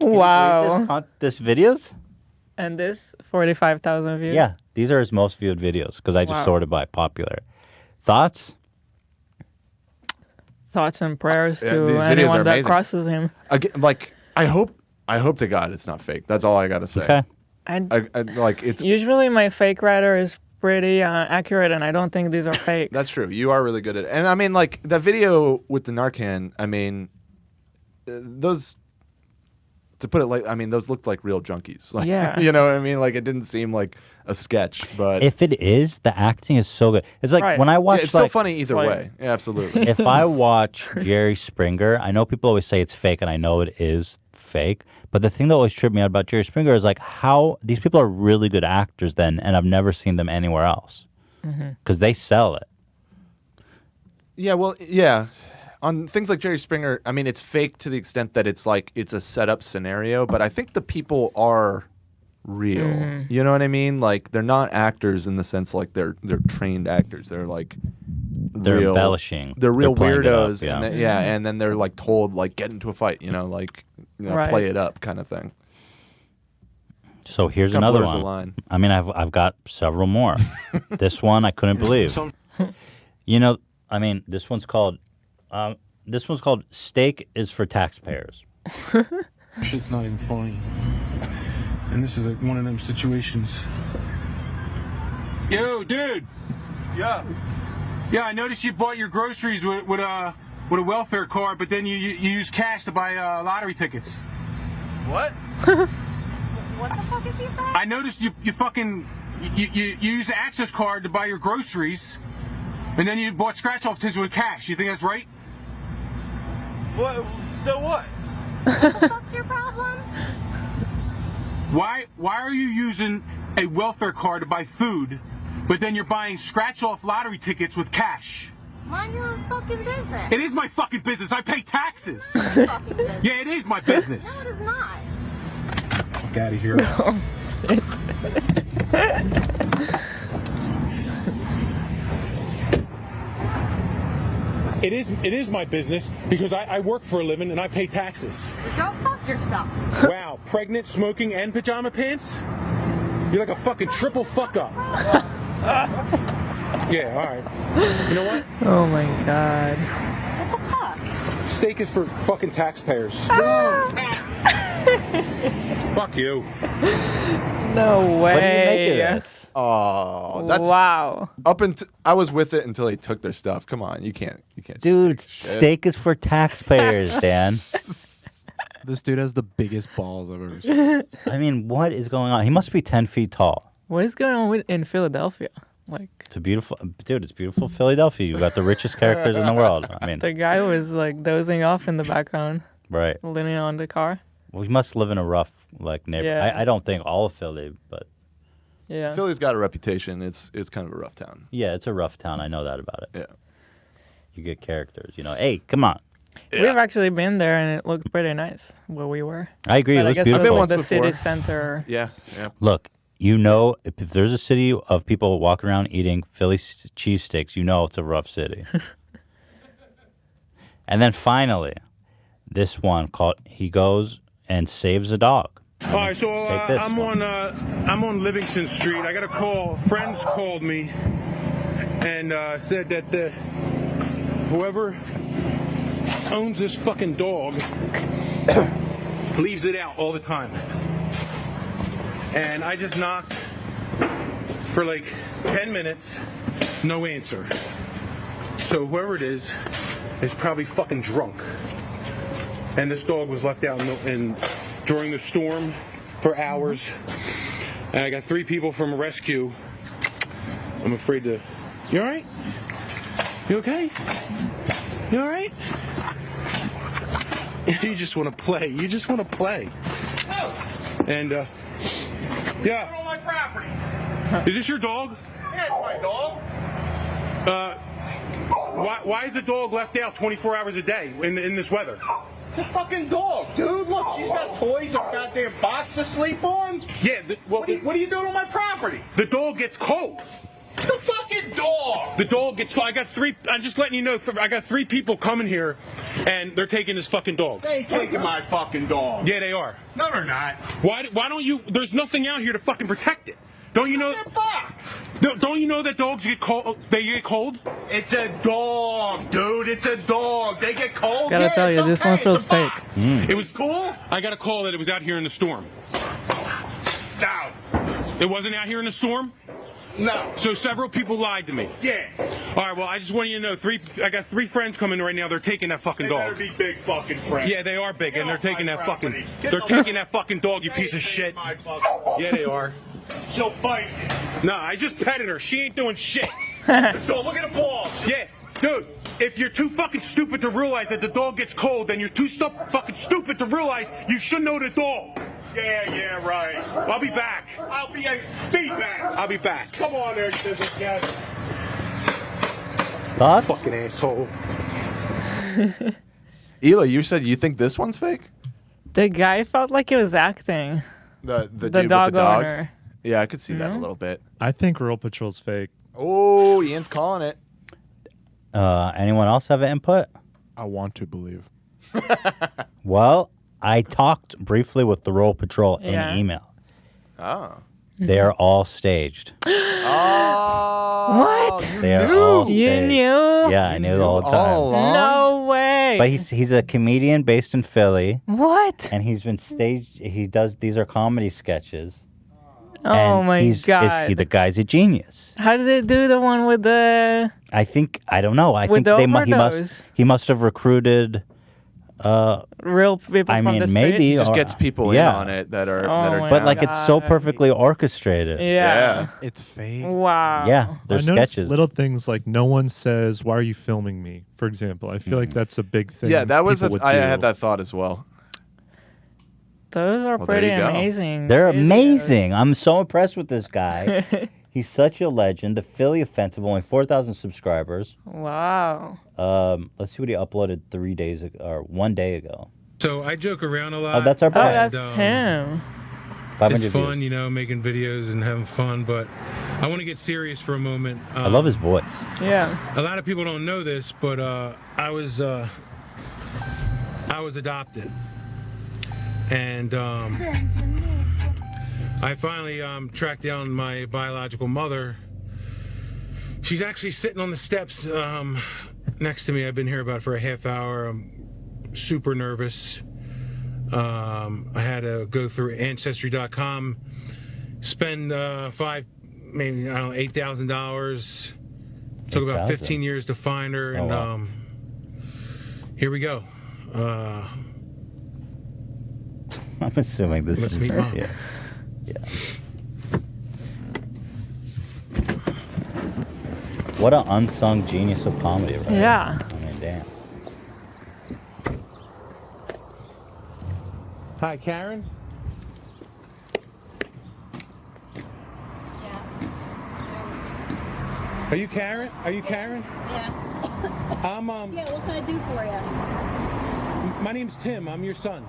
Wow. This videos? And this 45,000 views. Yeah, these are his most viewed videos because I just Wow. sorted by popular. Thoughts? Thoughts and prayers Yeah, to these videos are anyone that amazing. crosses him. Again, like I hope to God it's not fake. That's all I gotta say. Okay. I like it's Usually my fake writer is pretty accurate, and I don't think these are fake. That's true. You are really good at it. And I mean, like, that video with the Narcan, I mean, those, to put it like, I mean, those looked like real junkies. Like, Yeah. You know what I mean? Like, it didn't seem like a sketch, but. If it is, the acting is so good. It's like Right. when I watch, Yeah, it's still like, funny either way. Yeah, absolutely. if I watch Jerry Springer, I know people always say it's fake, and I know it is fake. But the thing that always tripped me out about Jerry Springer is like how these people are really good actors then, and I've never seen them anywhere else because they sell it. Yeah, well, yeah. On things like Jerry Springer, I mean, it's fake to the extent that it's like it's a setup scenario, but I think the people are real. You know what I mean? Like they're not actors in the sense like they're trained actors. They're like They're real, embellishing. They're real They're playing it up, weirdos, yeah. and and then they're like told like get into a fight. You know, like Right. play it up kind of thing. So here's Kinda another blurs the one. line. I mean, I've got several more. This one I couldn't believe. You know, I mean, this one's called "Steak is for Taxpayers." Shit's not even funny. And this is like one of them situations. Yo, dude. Yeah. Yeah, I noticed you bought your groceries with a welfare card, but then you use cash to buy lottery tickets. What? What the fuck is he saying? I noticed you use the access card to buy your groceries, and then you bought scratch-off tickets with cash. You think that's right? What? So what? What the fuck's your problem? Why are you using a welfare card to buy food, but then you're buying scratch-off lottery tickets with cash? Mind your own fucking business. It is my fucking business. I pay taxes. Fucking business. Yeah, it is my business. No, it is not. Fuck out of here. Oh, shit. It is my business because I work for a living and I pay taxes. Go fuck yourself. Wow, pregnant, smoking, and pajama pants? You're like a fucking triple fuck up. Yeah, all right. You know what? Oh my god. What the fuck? Steak is for fucking taxpayers. Fuck you. No way. What do you make of this? Oh, that's wow. up until I was with it until they took their stuff. Come on, you can't. Dude, just take shit. steak is for taxpayers, Dan. This dude has the biggest balls I've ever seen. I mean, what is going on? He must be 10 feet tall. What is going on in Philadelphia? Like, It's a beautiful, dude. It's beautiful Philadelphia. You got the richest characters in the world. I mean, the guy was like dozing off in the background, right. leaning on the car. Well, he must live in a rough neighborhood. Yeah. I don't think all of Philly, but Yeah. Philly's got a reputation. It's kind of a rough town. yeah, it's a rough town. I know that about it. Yeah. You get characters. Hey, come on. We've actually been there, and it looked pretty nice where we were. I agree. But It I was guess beautiful. that's I've been like once the before. city center. Yeah. Look, if there's a city of people walking around eating Philly cheesesteaks, it's a rough city. And then finally, this one called, he goes and saves a dog. All right, so Take this I'm one. I'm on Livingston Street. I got a call. Friends called me and said that whoever owns this fucking dog leaves it out all the time. And I just knocked for like 10 minutes, no answer. So whoever it is probably fucking drunk. And this dog was left out during the storm for hours. And I got 3 people from rescue. I'm afraid to... You all right? You okay? You all right? You just want to play. You just want to play. And, yeah. On my property. Is this your dog? Yeah, it's my dog. Why is the dog left out 24 hours a day in this weather? It's a fucking dog, dude. Look, she's got toys and a goddamn box to sleep on. Yeah, What are you doing on my property? the dog gets cold. The fucking dog. The dog gets cold. I'm just letting you know, I got 3 people coming here, and they're taking this fucking dog. They ain't taking my fucking dog. Yeah, they are. No, they're not. Why don't you, there's nothing out here to fucking protect it. Don't you know? That box. Don't you know that dogs get cold? They get cold. It's a dog, dude. It's a dog. They get cold. Gotta Yeah, tell it's you, this okay. one feels It's a box. fake. It was cool. I got a call that it was out here in the storm. No. It wasn't out here in the storm. No. So several people lied to me. Yeah. All right. Well, I just want you to know, I got 3 friends coming right now. They're taking that fucking They better dog. be big fucking friends. Yeah, they are big, Get and they're off taking my that property. fucking. Get They're the- taking that fucking dog. You They piece of ain't shit. my fucking- Yeah, they are. She'll bite you. No, I just petted her. She ain't doing shit. Don't look at the balls. Yeah, dude. If you're too fucking stupid to realize that the dog gets cold, then you're too fucking stupid to realize you should know the dog. Yeah, right. I'll be back. I'll be back. I'll be back. Come on there, scissors cat. Thoughts? Fucking asshole. Ela, you said you think this one's fake? The guy felt like he was acting. The dude The with dog the dog. owner. Yeah, I could see that a little bit. I think Rural Patrol's fake. Oh, Ian's calling it. Anyone else have an input? I want to believe. Well, I talked briefly with the Rural Patrol in Yeah. email. Oh. They're all staged. What? They are all staged. You knew? Yeah, I knew the whole time. All along? No way. But he's a comedian based in Philly, What? and he's been staged. These are comedy sketches. Oh and my God. The guy's a genius. How did they do the one with the... I don't know. I With think the he overdose? must have recruited. real people I from mean, the maybe street? He just or- gets people yeah. in on it that are Oh that are my But like it's so God. perfectly orchestrated. Yeah. It's fake. Wow. Yeah, they're I noticed sketches. little things like no one says, "Why are you filming me?" For example, I feel like that's a big thing. Yeah, that was people would I do. had that thought as well. Those are Well, there pretty you go. amazing. They're videos. amazing. I'm so impressed with this guy. He's such a legend. The Philly Offensive, only 4,000 subscribers. Wow. Let's see what he uploaded 3 days ago or 1 day ago. So I joke around a lot. Oh, that's our Oh, plan. that's And, him. 500 It's fun, views. you know, making videos and having fun, but I want to get serious for a moment. I love his voice. Yeah. A lot of people don't know this, but I was adopted, and I finally tracked down my biological mother. She's actually sitting on the steps next to me. I've been here about for a half hour. I'm super nervous. I had to go through Ancestry.com, spend maybe $8,000. Took about 15 years to find her, and wow. Here we go. I'm assuming this Let's is meet Mom. yeah. What an unsung genius of comedy, right? Yeah. I mean, damn. Hi, Karen. Are you Karen? Are you Karen? Yeah. I'm Yeah, what can I do for you? My name's Tim. I'm your son.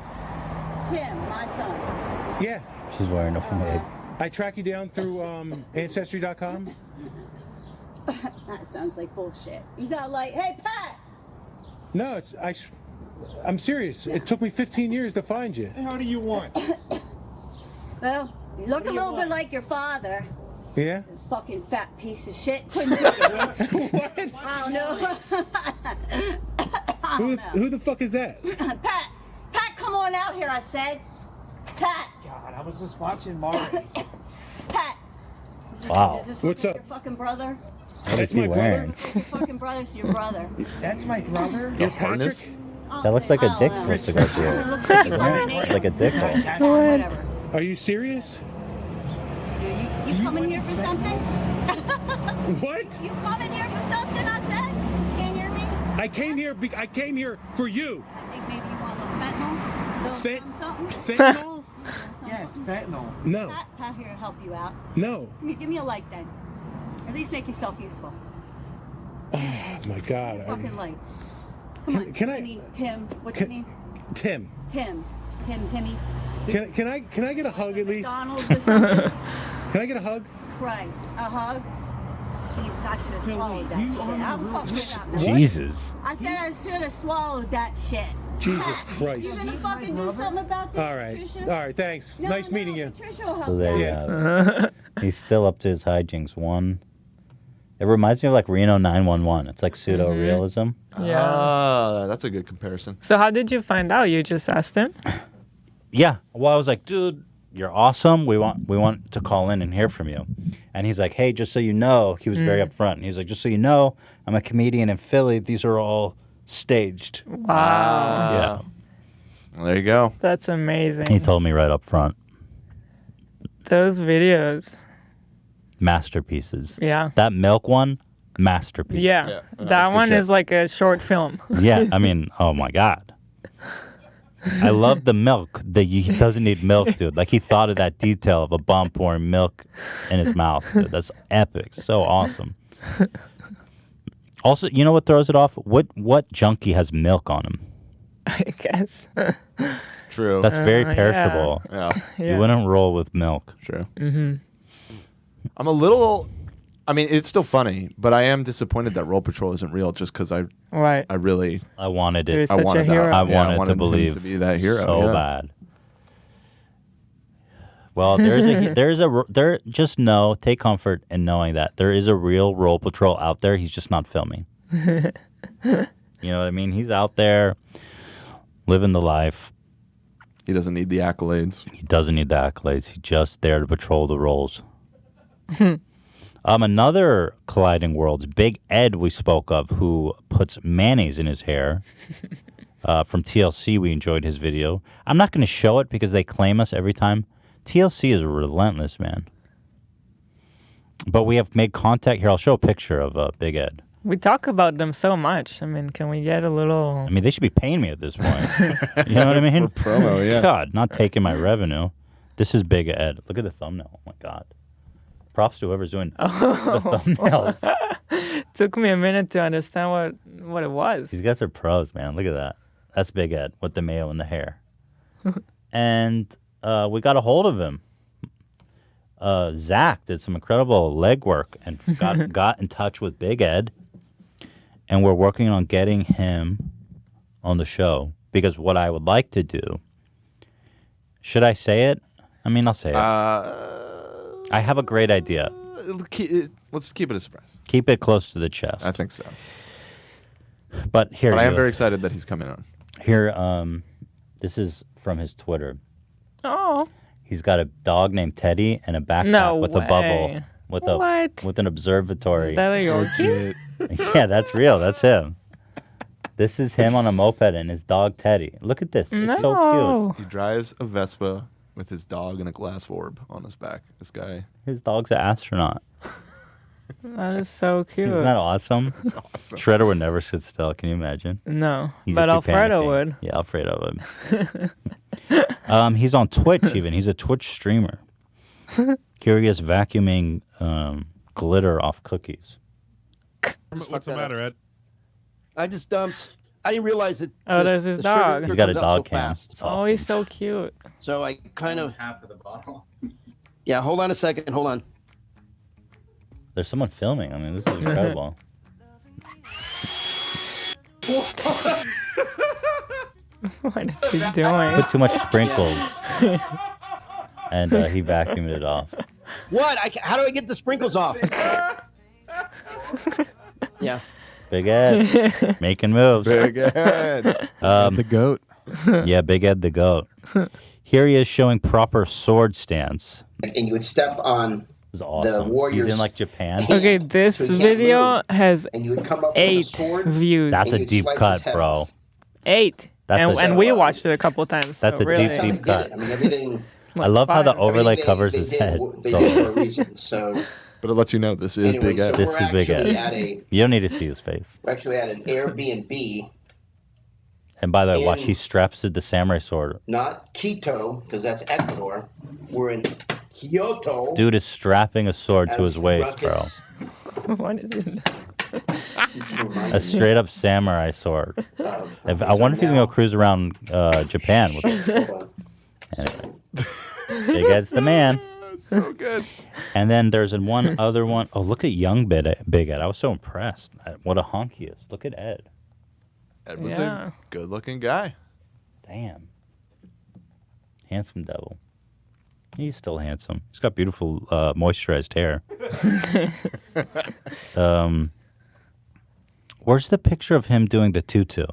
Tim, my son. Yeah. She's wearing a wig. I track you down through Ancestry.com. That sounds like bullshit. You got like, hey, Pat! No, I'm serious. It took me 15 years to find you. How do you want? Well, you look a little bit like your father. Yeah? Fucking fat piece of shit. Couldn't take it. What? I don't know. Who the fuck is that? Pat, come on out here, I said. Pat. God, I was just watching Marty. Pat. Wow. Is this What's up? Your fucking brother? What is he wearing? Your fucking brother's your brother. That's my brother? You're Patrick? That looks like a dick supposed to go through it. Looks like you're Doesn't fucking it? Like a dick hole. Whatever. Are you serious? You coming here for something? What? You coming here for something, I said? Can't hear me? I came here for you. I think maybe you want a little fentanyl? Something? Fentanyl? Yeah, it's fentanyl. No. Pat here to help you out. No. Give me a light then. Or at least make yourself useful. Oh my God. Fucking light. Can I? mean, Tim. What's your name? Tim. Timmy. Can I get a hug at least? McDonald's or something? Can I get a hug? Christ. A hug? Jeez, I should have swallowed that shit. I'm fucking up now. Jesus. I said I should have swallowed that shit. Jesus You Christ. gonna fucking do something about this, All right. Patricia? All right. Thanks. No, Nice meeting you. Patricia will help So there you you out. have it. He's still up to his hijinks. It reminds me of like Reno 911. It's like pseudo-realism. Yeah. That's a good comparison. So how did you find out? You just asked him? Yeah. Well, I was like, dude, you're awesome. We want to call in and hear from you. And he's like, hey, just so you know, he was very upfront. And he's like, just so you know, I'm a comedian in Philly. These are all staged. Wow. Yeah. Well, there you go. That's amazing. He told me right up front. Those videos. Masterpieces. Yeah. That milk one, masterpiece. Yeah. That one is like a short film. Yeah. I mean, oh my God. I love the milk. He doesn't need milk, dude. Like he thought of that detail of a bum pouring milk in his mouth. Dude. That's epic. So awesome. Also, you know what throws it off? What junkie has milk on him? I guess. True. That's very perishable. Yeah. You wouldn't roll with milk. True. Mm-hmm. I'm a little. I mean, it's still funny, but I am disappointed that Roll Patrol isn't real. Just because I really. I wanted it. He was such a hero. I wanted to him believe to be that hero. so yeah. bad. Well, just know, take comfort in knowing that there is a real Roll Patrol out there. He's just not filming. You know what I mean? He's out there living the life. He doesn't need the accolades. He doesn't need the accolades. He's just there to patrol the rolls. Another colliding worlds, Big Ed we spoke of, who puts mayonnaise in his hair. From TLC, we enjoyed his video. I'm not going to show it because they claim us every time. TLC is relentless, man. But we have made contact. Here, I'll show a picture of Big Ed. We talk about them so much. I mean, can we get a little... I mean, they should be paying me at this point. You know what I mean? For promo, yeah. God, not taking my revenue. This is Big Ed. Look at the thumbnail. Oh, my God. Props to whoever's doing the thumbnails. Took me a minute to understand what it was. These guys are pros, man. Look at that. That's Big Ed with the mayo and the hair. And we got a hold of him. Zach did some incredible legwork and got in touch with Big Ed. And we're working on getting him on the show. Because what I would like to do... Should I say it? I mean, I'll say it. I have a great idea. Let's keep it a surprise. Keep it close to the chest. I think so. But here, I am very excited that he's coming on. Here, This is from his Twitter. Oh. He's got a dog named Teddy and a backpack No with a bubble. way. With with an observatory. Is that a Yorkie? Yeah, that's real. That's him. This is him on a moped and his dog Teddy. Look at this. It's so cute. He drives a Vespa with his dog and a glass orb on his back. This guy. His dog's an astronaut. That is so cute. Isn't that awesome? That's awesome. Shredder would never sit still. Can you imagine? No, He'd but just be Alfredo panicking. would. Yeah, Alfredo would. He's on Twitch even. He's a Twitch streamer. Here he is vacuuming glitter off cookies. What's the matter, Ed? I just dumped. I didn't realize that. Oh, there's his dog. He's got a comes up dog so cam. fast. It's Oh, awesome. he's so cute. So I kind of. Half of the bottle. Yeah, hold on a second. Hold on. There's someone filming. I mean, this is incredible. What is he doing? Put too much sprinkles. And he vacuumed it off. What? How do I get the sprinkles off? Yeah. Big Ed making moves. Big Ed. The goat. Yeah, Big Ed the goat. Here he is showing proper sword stance. And you would step on This is awesome. the warrior's He's in like Japan. Okay, this So he can't video move. has and you would come up with 8 a sword. views. That's a and you'd deep slice cut, his head bro. off. 8. That's And, a- and we watched it a couple times. That's so a really. That's how he deep did cut. it. I mean, everything. I love how the overlay everything covers they his did, head. They So- did for a reason. So But it lets you know this is Anyway, Big Ed. so This we're is Big actually Ed. at a You don't need to see his face. we're actually at an Airbnb, And by the way, watch, in- he straps the samurai sword. not Quito, because that's Ecuador. We're in Kyoto. Dude is strapping a sword to as his waist, bro. Ruckus What is it? keeps reminding A me straight up samurai sword. of- I wonder if he's gonna go cruise around Japan with it. Hold on. Anyway. Big Ed's the man. So good. And then there's one other one. Oh, look at young Big Ed. I was so impressed. What a hunk he is. Look at Ed. Ed was Yeah. a good-looking guy. Damn. Handsome devil. He's still handsome. He's got beautiful moisturized hair. Where's the picture of him doing the tutu?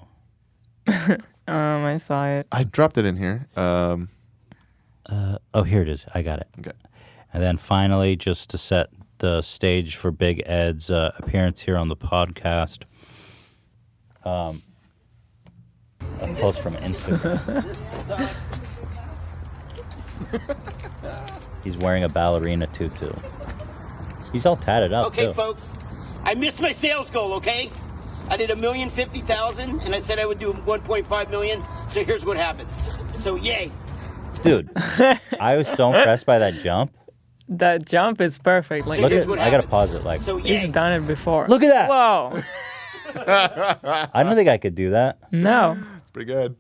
I saw it. I dropped it in here. Oh, here it is. I got it. Okay. And then finally, just to set the stage for Big Ed's appearance here on the podcast, a post from Instagram. He's wearing a ballerina tutu. He's all tatted up, Okay, too. folks. I missed my sales goal. Okay. I did 1,050,000, and I said I would do 1.5 million. So here's what happens. So yay. Dude, I was so impressed by that jump. That jump is perfect. Like Look here's at, what I gotta happens. pause it. Like, So yay. he's done it before. Look at that. Whoa. I don't think I could do that. No. It's pretty good.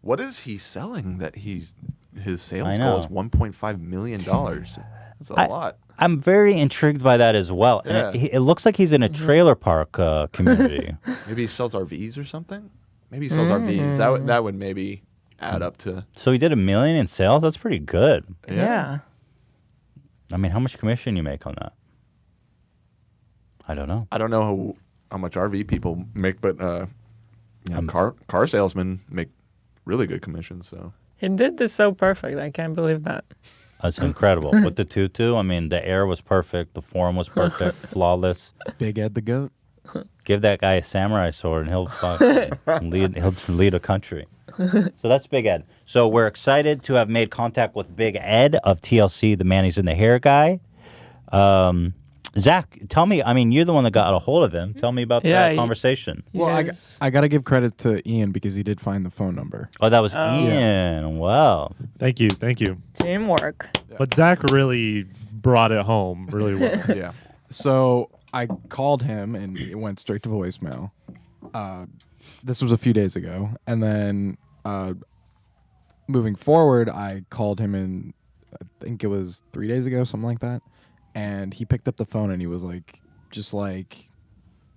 What is he selling that his I sales know. goal is $1.5 million? That's a lot. I'm very intrigued by that as well. Yeah. And it looks like he's in a trailer park community. Maybe he sells RVs or something? Maybe he sells RVs. That would maybe add up to. So he did $1 million in sales? That's pretty good. Yeah. I mean, how much commission you make on that? I don't know. I don't know how much RV people make, but car salesmen make really good commissions. So He did this so perfect. I can't believe that. That's incredible. With the tutu, I mean, the air was perfect. The form was perfect. Flawless. Big Ed the goat. Give that guy a samurai sword and he'll fucking lead a country. So that's Big Ed. So we're excited to have made contact with Big Ed of TLC, the man who's in the hair guy. Zach, tell me, I mean, you're the one that got a hold of him. Tell me about Yeah, that conversation. Well, I got to give credit to Ian because he did find the phone number. Oh, that was Oh. Ian. Wow. Thank you. Thank you. Teamwork. But Zach really brought it home really well. yeah. So I called him and it went straight to voicemail. This was a few days ago. And then moving forward, I called him in, I think it was 3 days ago, something like that. And he picked up the phone and he was like, just like,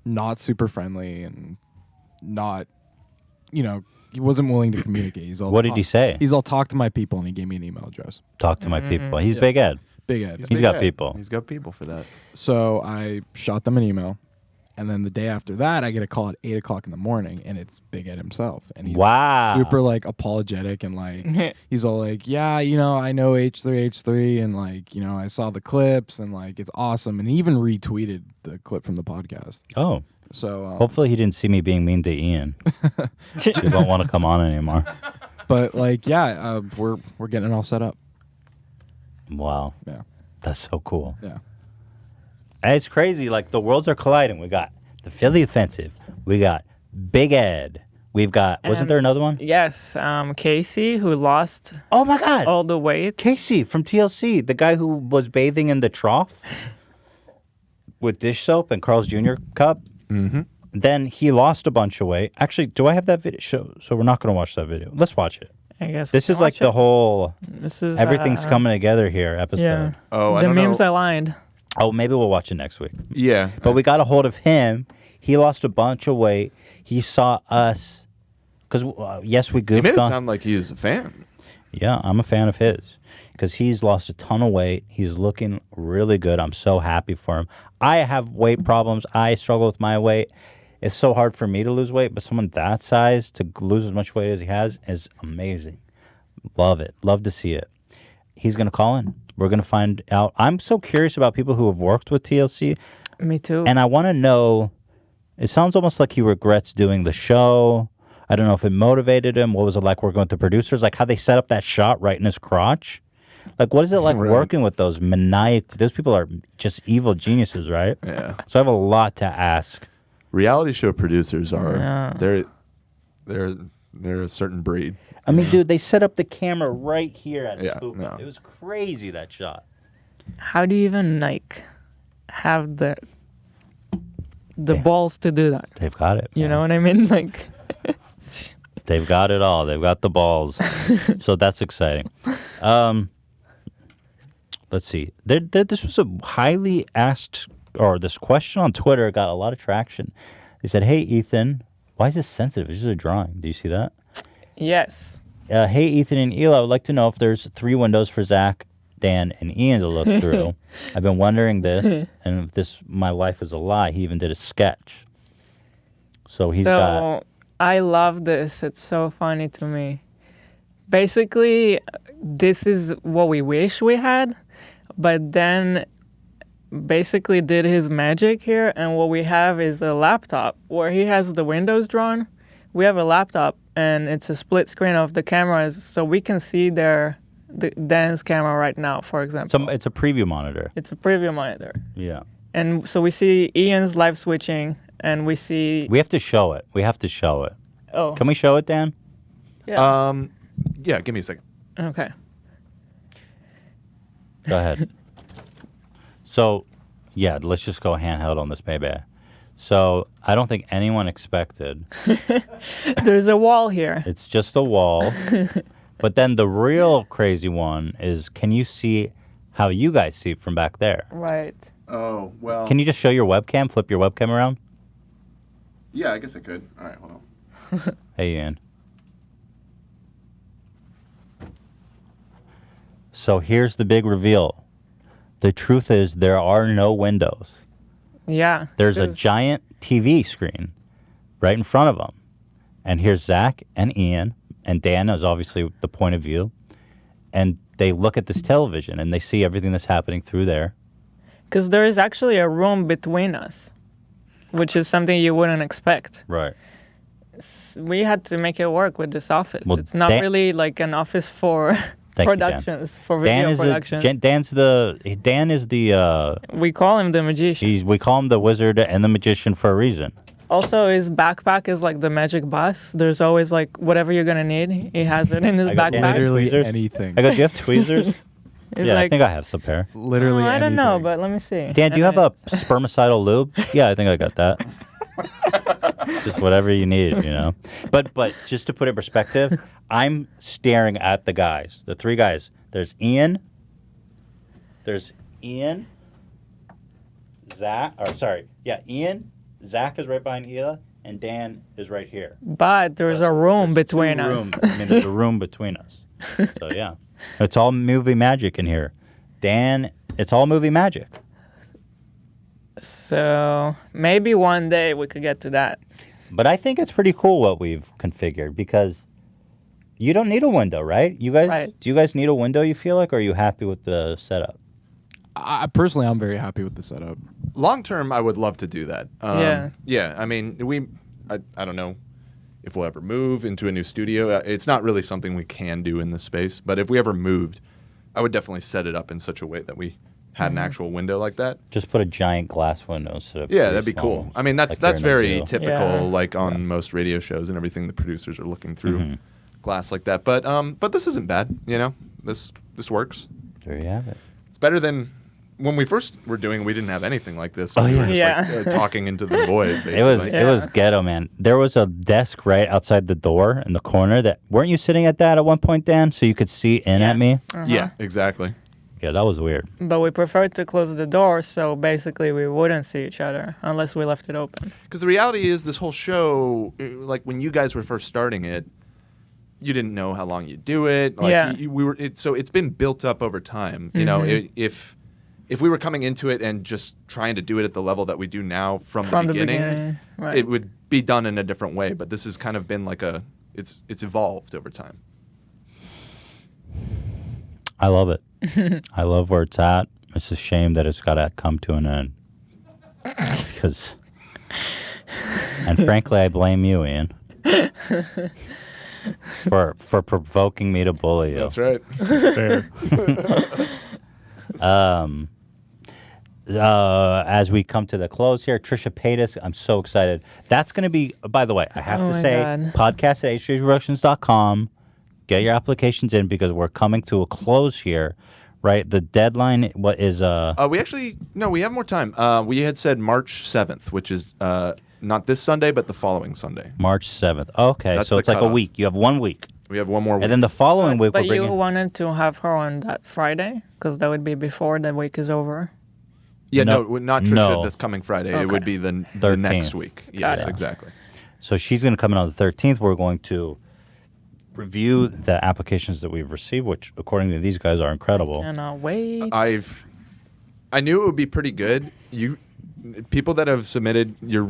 not super friendly and not, you know, he wasn't willing to communicate. He's all What did he say? He's all talk to my people and he gave me an email address. Talk to my people. He's Big Ed. Big Ed. He's got people. He's got people for that. So I shot them an email And then the day after that, I get a call at 8 o'clock in the morning, and it's Big Ed himself. And he's Wow. super like apologetic and like he's all like, yeah, you know, I know H3H3, and like, you know, I saw the clips and like it's awesome. And he even retweeted the clip from the podcast. Oh. So hopefully he didn't see me being mean to Ian. He won't want to come on anymore. But like, yeah, we're getting it all set up. Wow. Yeah. That's so cool. Yeah. And it's crazy. Like, the worlds are colliding. We got the Philly Offensive. We got Big Ed. We've got, wasn't there another one? Yes, Casey, who lost oh my God, all the weight. Casey from TLC, the guy who was bathing in the trough with dish soap and Carl's Jr. cup. Mm-hmm. Then he lost a bunch of weight. Actually, do I have that video? So we're not going to watch that video. Let's watch it. I guess this we is can like watch the it. whole This is everything's coming together here episode. Yeah. Oh, I the don't memes know. aligned. Oh, maybe we'll watch it next week. Yeah. But we got a hold of him. He lost a bunch of weight. He saw us. Because, yes, we goofed He made it on. sound like he was a fan. Yeah, I'm a fan of his. Because he's lost a ton of weight. He's looking really good. I'm so happy for him. I have weight problems. I struggle with my weight. It's so hard for me to lose weight. But someone that size to lose as much weight as he has is amazing. Love it. Love to see it. He's going to call in. We're going to find out. I'm so curious about people who have worked with TLC. Me too. And I want to know, it sounds almost like he regrets doing the show. I don't know if it motivated him. What was it like working with the producers? Like how they set up that shot right in his crotch? Like what is it like working with those maniac? Those people are just evil geniuses, right? Yeah. So I have a lot to ask. Reality show producers are Yeah. they're a certain breed. I mean, dude, they set up the camera right here at his Yeah, fupa. no. It was crazy, that shot. How do you even like have the balls to do that? They've got it. You know what I mean? Like They've got it all. They've got the balls. So that's exciting. Let's see. This was a highly asked, or this question on Twitter got a lot of traction. They said, hey, Ethan, why is this sensitive? It's just a drawing. Do you see that? yes. Hey, Ethan and Eli, I would like to know if there's 3 windows for Zach, Dan, and Ian to look through. I've been wondering this, and if this, my life is a lie. He even did a sketch. So he's got... I love this. It's so funny to me. Basically, this is what we wish we had, but then basically did his magic here, and what we have is a laptop where he has the windows drawn. We have a laptop, and it's a split screen of the cameras, so we can see the Dan's camera right now, for example. It's a preview monitor. It's a preview monitor. Yeah. And so we see Ian's live switching, and we see... We have to show it. We have to show it. Oh. Can we show it, Dan? Yeah. Yeah, give me a second. Okay. Go ahead. So, yeah, let's just go handheld on this baby. So, I don't think anyone expected. There's a wall here. It's just a wall. But then the real crazy one is, can you see how you guys see it from back there? Right. Oh, well. Can you just show your webcam? Flip your webcam around? Yeah, I guess I could. All right, hold on. Hey, Ian. So here's the big reveal. The truth is there are no windows. Yeah. There's a giant TV screen right in front of them. And here's Zach and Ian, and Dan is obviously the point of view. And they look at this television and they see everything that's happening through there. Because there is actually a room between us, which is something you wouldn't expect. Right. We had to make it work with this office. Well, it's not Dan- really like an office for Thank you, Dan. productions, for video productions. Dan is the We call him the magician. we call him the wizard and the magician for a reason. Also, his backpack is like the magic bus. There's always like whatever you're gonna need. He has it in his backpack. Literally anything. I go, do you have tweezers? It's Yeah, I like- think I have some pair. Literally I don't anything. know, but let me see. Dan, do you have a spermicidal lube? Yeah, I think I got that. Just whatever you need, you know. But just to put it in perspective, I'm staring at the guys, the 3 guys. There's Ian, Ian, Zach is right behind Hila, and Dan is right here. But there's a room between us. There's a room between us. So yeah, it's all movie magic in here. Dan, it's all movie magic. So maybe one day we could get to that. But I think it's pretty cool what we've configured because you don't need a window, right? You guys, do you guys need a window? You feel like, or are you happy with the setup? I personally, I'm very happy with the setup. Long term, I would love to do that. Yeah. Yeah. I mean, I don't know if we'll ever move into a new studio. It's not really something we can do in this space. But if we ever moved, I would definitely set it up in such a way that we had an actual window like that. Just put a giant glass window instead of Yeah, that'd be cool. I mean, that's like very zoo. typical, like on most radio shows and everything. The producers are looking through glass like that. But this isn't bad. You know, this works. There you have it. It's better than when we first were doing. We didn't have anything like this. Oh, We were yeah. just like talking into the void. Basically. It was ghetto, man. There was a desk right outside the door in the corner. That weren't you sitting at that at one point, Dan? So you could see in at me. Yeah, exactly. Yeah, that was weird. But we preferred to close the door, so basically we wouldn't see each other unless we left it open. Because the reality is, this whole show, like when you guys were first starting it, you didn't know how long you'd do it. Like, Yeah. So it's been built up over time. You know, if we were coming into it and just trying to do it at the level that we do now from the beginning, right. it would be done in a different way. But this has kind of been like it's evolved over time. I love it. I love where it's at. It's a shame that it's got to come to an end. Because, and frankly, I blame you, Ian, for provoking me to bully you. That's right. Fair. As we come to the close here, Trisha Paytas, I'm so excited. That's going to be, by the way, I have Oh to my say, God. podcast at h3productions.com. Get your applications in because we're coming to a close here, right? The deadline, what is... We actually, no, we have more time. We had said March 7th, which is not this Sunday, but the following Sunday. March 7th. Okay, That's so the it's like a cutoff. week. You have 1 week. We have one more week. And then the following week, But we're you bringing... wanted to have her on that Friday? Because that would be before the week is over. Yeah, no, not Trisha no. this coming Friday. It Okay. would be the 13th. next week. Yes, it. exactly. So she's going to come in on the 13th. We're going to review the applications that we've received, which, according to these guys, are incredible. Cannot wait. I knew it would be pretty good. People that have submitted, you're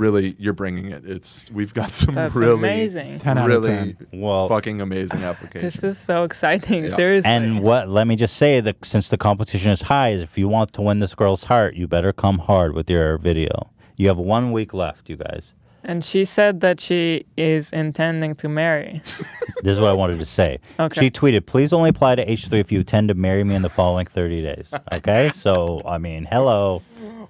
bringing it. We've got some That's really amazing. 10 out of really 10. fucking amazing applications. This is so exciting. Yeah. Seriously. And let me just say that since the competition is high, is if you want to win this girl's heart, you better come hard with your video. You have 1 week left, you guys. And she said that she is intending to marry. This is what I wanted to say. Okay. She tweeted, please only apply to H3 if you intend to marry me in the following 30 days. Okay? So, I mean, hello.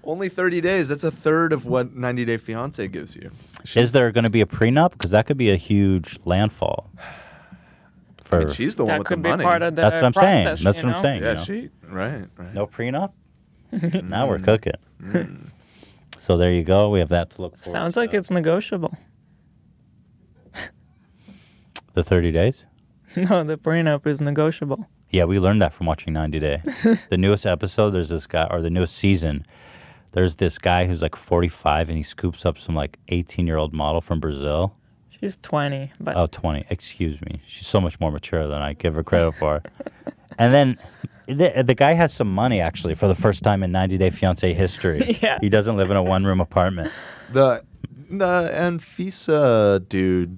Only 30 days. That's a third of what 90 Day Fiance gives you. Is there going to be a prenup? Because that could be a huge landfall. I mean, she's the one That with could the be money. part of the That's what I'm saying. process, That's you what I'm know? saying. Yeah, you know? right. No prenup? Now we're cooking. So there you go. We have that to look forward Sounds like it's negotiable. The 30 days? No, the prenup is negotiable. Yeah, we learned that from watching 90 Day. The newest episode, there's this guy, or the newest season, there's this guy who's like 45 and he scoops up some like 18-year-old model from Brazil. She's 20, but Oh, 20. Excuse me. She's so much more mature than I give her credit for. And then the guy has some money, actually, for the first time in 90 Day Fiancé history. Yeah. He doesn't live in a one-room apartment. The Anfisa dude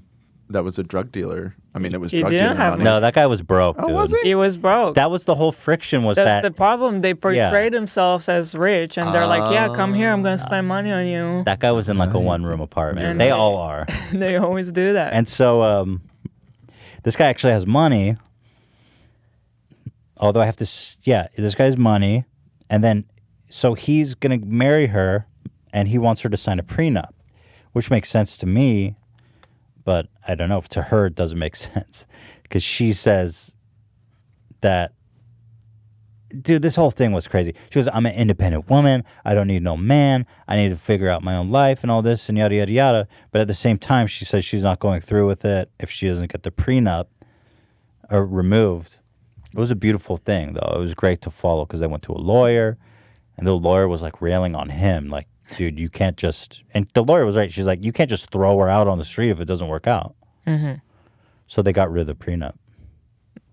that was a drug dealer. I mean, it was He drug didn't dealer have money. No, that guy was broke, dude. was he? he was broke. That was the whole friction was That's that the problem. They portray themselves as rich, and they're like, "Yeah, come here. I'm gonna spend money on you." that guy was in like a one-room apartment. And They they- all are. They always do that. And so this guy actually has money. Although I have to, this guy has money. And then, so he's going to marry her and he wants her to sign a prenup, which makes sense to me. But I don't know if to her it doesn't make sense because she says that, dude, this whole thing was crazy. She goes, I'm an independent woman. I don't need no man. I need to figure out my own life and all this and yada, yada, yada. But at the same time, she says she's not going through with it if she doesn't get the prenup or removed. It was a beautiful thing, though. It was great to follow because they went to a lawyer and the lawyer was like railing on him. Like, dude, you can't just, and the lawyer was right. She's like, you can't just throw her out on the street if it doesn't work out. Mm-hmm. So they got rid of the prenup.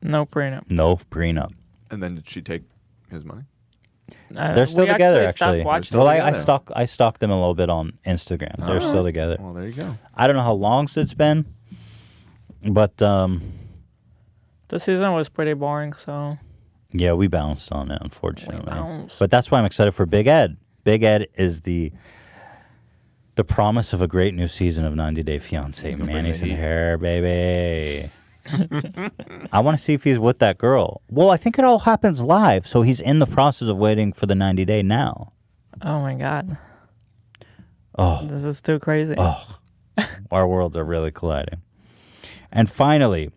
No prenup. No prenup. And then did she take his money? They're still we together, actually stopped actually. watching Well, them. I stalked them a little bit on Instagram. They're still together. Well, there you go. I don't know how long it's been, but The season was pretty boring, so yeah, we bounced on it, unfortunately. bounced. But that's why I'm excited for Big Ed. Big Ed is the promise of a great new season of 90 Day Fiancé. Manny's in hair, baby. I want to see if he's with that girl. Well, I think it all happens live, so he's in the process of waiting for the 90 day now. Oh my god. Oh. This is too crazy. Oh. Our worlds are really colliding. And finally,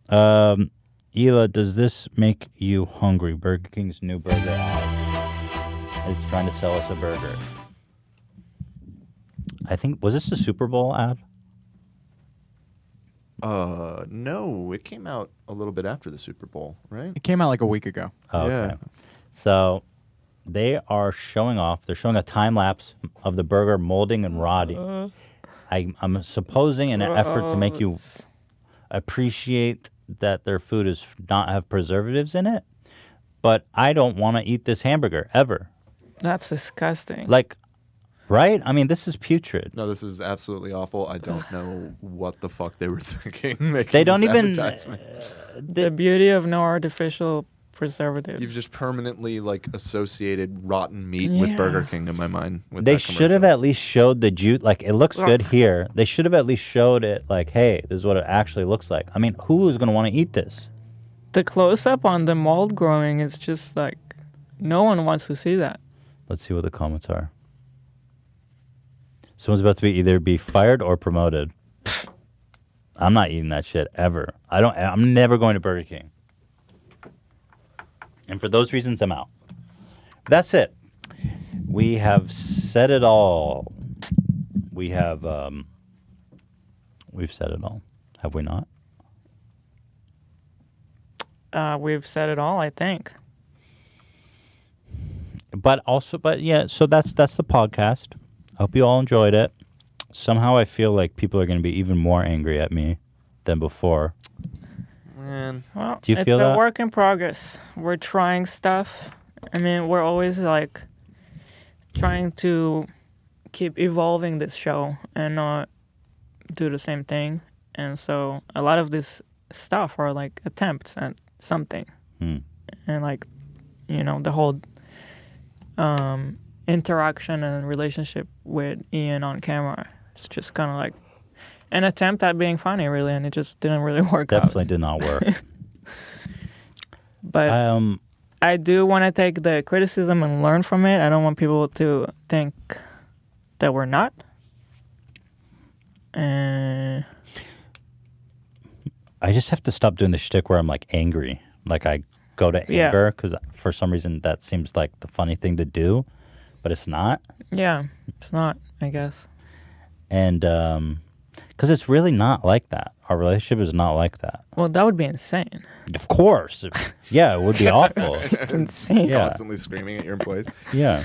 Hila, does this make you hungry? Burger King's new burger ad is trying to sell us a burger. I think, was this the Super Bowl ad? No, it came out a little bit after the Super Bowl, right? It came out like a week ago. Oh, okay. Yeah. So they are showing off. They're showing a time lapse of the burger molding and rotting. I'm supposing in an effort to make you appreciate that their food does not have preservatives in it. But I don't want to eat this hamburger ever. That's disgusting. Like, right? I mean, this is putrid. No, this is absolutely awful. I don't know what the fuck they were thinking. Making They don't this even. advertisement. The beauty of no artificial preservative. You've just permanently associated rotten meat with Burger King in my mind. With They that should have at least showed the juice. Like, it looks good Ugh. here. They should have at least showed it. Like, hey, this is what it actually looks like. I mean, who is going to want to eat this? The close up on the mold growing is just like no one wants to see that. Let's see what the comments are. Someone's about to either be fired or promoted. I'm not eating that shit ever. I'm never going to Burger King. And for those reasons, I'm out. That's it. We have said it all. We've said it all. Have we not? We've said it all, I think. But yeah, so that's the podcast. Hope you all enjoyed it. Somehow I feel like people are going to be even more angry at me than before. Man. Well, Do you it's feel a that? work in progress. We're trying stuff. I mean, we're always like trying to keep evolving this show and not do the same thing. And so a lot of this stuff are like attempts at something. And like, the whole interaction and relationship with Ian on camera. It's just kind of like an attempt at being funny, really, and it just didn't really work out. Definitely did not work. But I do want to take the criticism and learn from it. I don't want people to think that we're not. I just have to stop doing the shtick where I'm like angry. Like I go to anger because for some reason that seems like the funny thing to do, but it's not. Yeah, it's not, I guess. And because it's really not like that. Our relationship is not like that. Well, that would be insane. Of course. Yeah, it would be awful. Insane. Yeah. Constantly screaming at your employees. Yeah.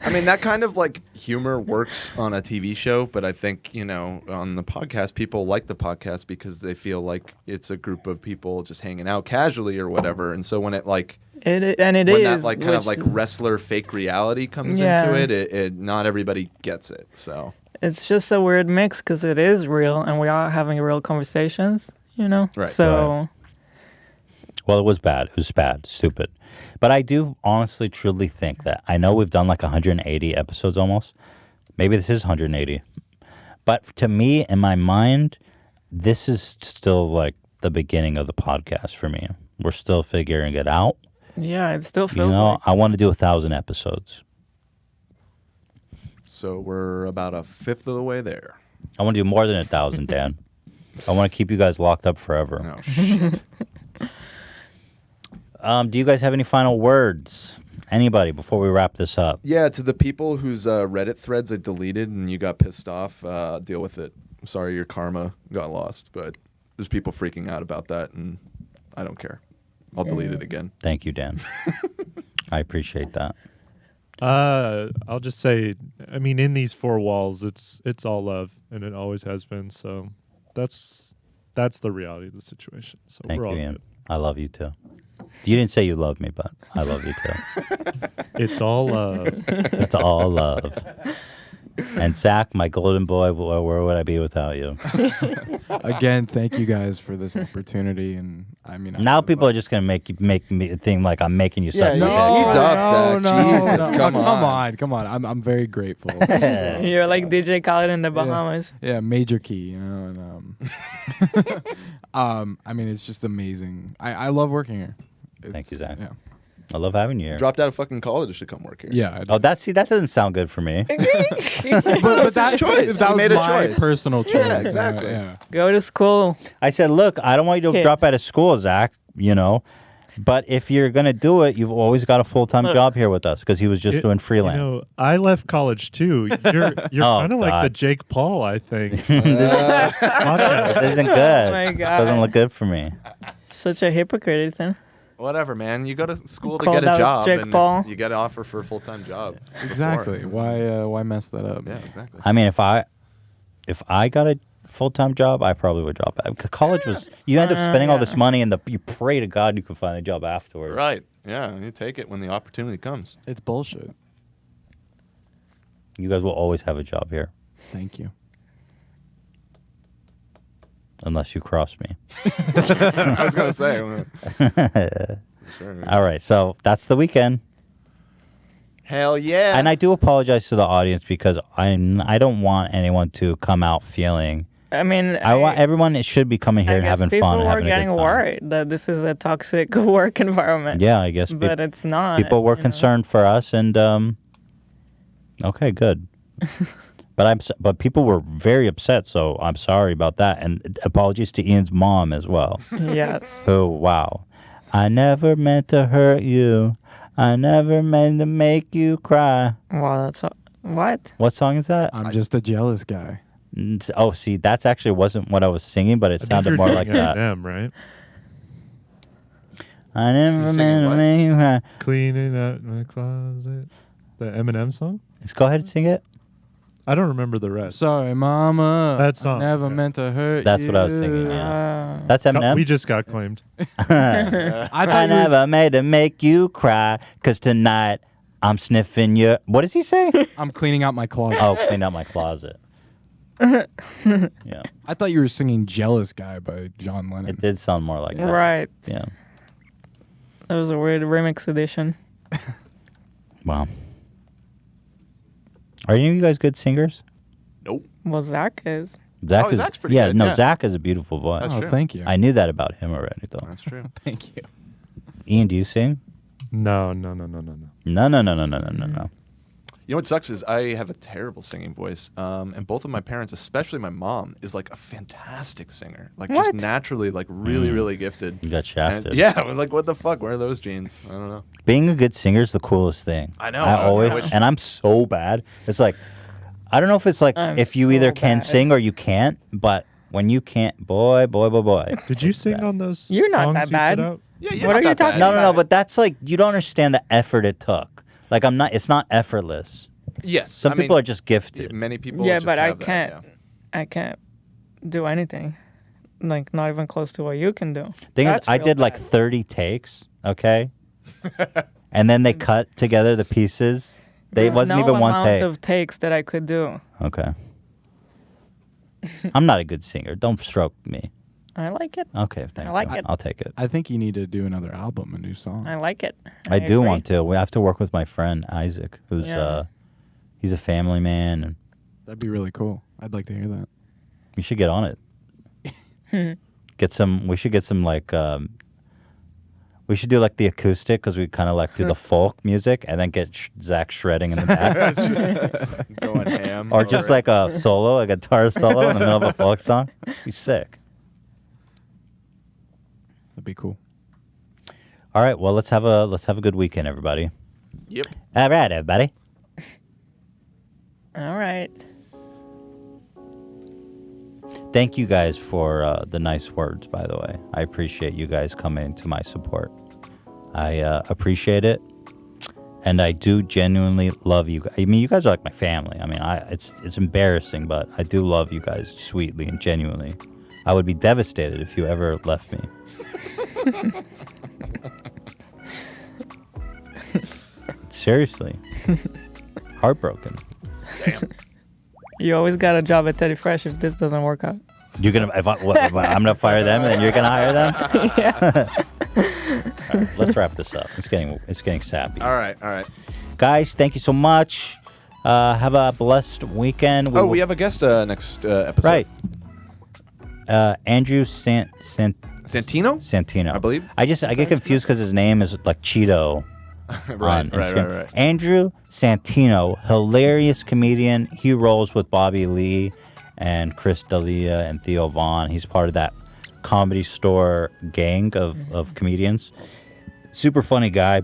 I mean, that kind of humor works on a TV show, but I think, on the podcast, people like the podcast because they feel like it's a group of people just hanging out casually or whatever. And so when it when that kind of wrestler fake reality comes into it, not everybody gets it. So it's just a weird mix because it is real and we are having real conversations, Right. So. Right. Well, it was bad. It was bad. Stupid. But I do honestly, truly think that I know we've done 180 episodes almost. Maybe this is 180. But to me, in my mind, this is still the beginning of the podcast for me. We're still figuring it out. Yeah, it still feels I want to do 1,000 episodes. So we're about a fifth of the way there. I want to do more than 1,000, Dan. I want to keep you guys locked up forever. Oh, shit. Do you guys have any final words? Anybody, before we wrap this up? Yeah, to the people whose Reddit threads I deleted and you got pissed off, deal with it. I'm sorry your karma got lost, but there's people freaking out about that, and I don't care. I'll delete it again. Thank you, Dan. I appreciate that. I'll just say, I mean, in these four walls, it's all love, and it always has been. So that's the reality of the situation. So Thank we're all you, Ian. good. I love you too. You didn't say you love me, but I love you too. It's all love. It's all love. And Zach, my golden boy, where would I be without you? Again, thank you guys for this opportunity, and I mean, Now people are just gonna make me think like I'm making you something. Ease up, Zach. Jesus, come on. I'm very grateful. You're like DJ Khaled in the Bahamas. Yeah, major key, you know, and I mean, it's just amazing. I love working here. Thank you, Zach. Yeah. I love having you here. Dropped out of fucking college to come work here. Yeah. Oh, that doesn't sound good for me. but that's choice. That He was made a my choice. personal choice. Yeah, exactly. Yeah. Go to school. I said, look, I don't want you to Kids. drop out of school, Zach. You know, but if you're gonna do it, you've always got a full-time job here with us because he was just doing freelance. You know, I left college too. You're Oh, kind of like the God. Jake Paul, I think. This isn't good. Oh my God. Doesn't look good for me. Such a hypocrite, Ethan. Whatever, man. You go to school to Called get a out job, Jake and Paul. if you get an offer for a full-time job. Exactly. Why mess that up? Yeah, exactly. I mean, if I got a full-time job, I probably would drop out. Because college was, you end up spending all this money, and you pray to God you can find a job afterwards. Right. Yeah, you take it when the opportunity comes. It's bullshit. You guys will always have a job here, Thank you. unless you cross me. I was gonna say. Sure. All right, so that's the weekend. Hell yeah. And I do apologize to the audience because I don't want anyone to come out feeling. I mean, I want everyone should be coming here I and guess having people fun and were having a getting good time. worried that this is a toxic work environment. Yeah, I guess. But it's not. People were you know. concerned for us, and okay, good. But people were very upset, so I'm sorry about that, and apologies to Ian's mom as well. Yeah. Oh wow, I never meant to hurt you. I never meant to make you cry. Wow, that's what? What song is that? I'm just a jealous guy. Oh, see, that's actually wasn't what I was singing, but it I think sounded you're more doing like that. Eminem, right? I never meant to make you cry. Cleaning out my closet. The Eminem song? Let's go ahead and sing it. I don't remember the rest. Sorry, mama. That song, I never yeah. meant to hurt That's you. what I was singing. Yeah. That's Eminem. We just got claimed. I never made to make you cry, 'cause tonight I'm sniffing your... What does he say? I'm cleaning out my closet. Oh, clean out my closet. Yeah. I thought you were singing Jealous Guy by John Lennon. It did sound more like that. Right. Yeah. That was a weird remix edition. Wow. Are any of you guys good singers? Nope. Well, Zach is. Zach is, Zach's pretty yeah, good. no, Yeah. Zach has a beautiful voice. That's true. Thank you. I knew that about him already, though. That's true. Thank you. Ian, do you sing? No. No. You know what sucks is I have a terrible singing voice, and both of my parents, especially my mom, is like a fantastic singer. Like just What? naturally, like really, really gifted. You got shafted. And, yeah, I was like, what the fuck? Where are those genes? I don't know. Being a good singer is the coolest thing. I know. I always, and I'm so bad. It's like, I don't know if it's like I'm if you either so can bad. sing or you can't, but when you can't, boy. Did you sing on those You're not songs that you bad. put out? Yeah, you're What not are you that bad. talking No, about? but that's like, you don't understand the effort it took. Like, it's not effortless. Yes. Some people are just gifted. Many people. Yeah, just but I have that, can't. yeah. I can't do anything. Like not even close to what you can do. Thing is, That's I real did like bad. 30 takes, okay? And then they cut together the pieces. They There's wasn't no even one amount take. of takes that I could do. Okay. I'm not a good singer. Don't stroke me. I like it. Okay, thank I like you. it. I'll take it. I think you need to do another album, a new song. I like it. I do agree. want to. We have to work with my friend Isaac, who's Yeah. he's a family man, and That'd be really cool. I'd like to hear that. we should get on it. We should get some like we should do like the acoustic because we kind of like do the folk music and then get Zach shredding in the back. Going ham. Or just like a solo, a guitar solo in the middle of a folk song. Be sick. That'd be cool. All right, well let's have a good weekend, everybody. Yep. All right, everybody. All right. Thank you guys for the nice words, by the way. I appreciate you guys coming to my support. I appreciate it. And I do genuinely love you guys. I mean, you guys are like my family. I mean, it's embarrassing, but I do love you guys sweetly and genuinely. I would be devastated if you ever left me. Seriously. Heartbroken. You always got a job at Teddy Fresh if this doesn't work out. You're gonna. I'm gonna fire them, and then you're gonna hire them. Yeah. All right, let's wrap this up. It's getting sappy. All right. Guys, thank you so much. Have a blessed weekend. We have a guest next episode. Right. Andrew Santino? Santino, I believe. I get confused because his name is like Cheeto. Right. Andrew Santino, hilarious comedian. He rolls with Bobby Lee and Chris D'Elia and Theo Vaughn. He's part of that Comedy Store gang of comedians. Super funny guy.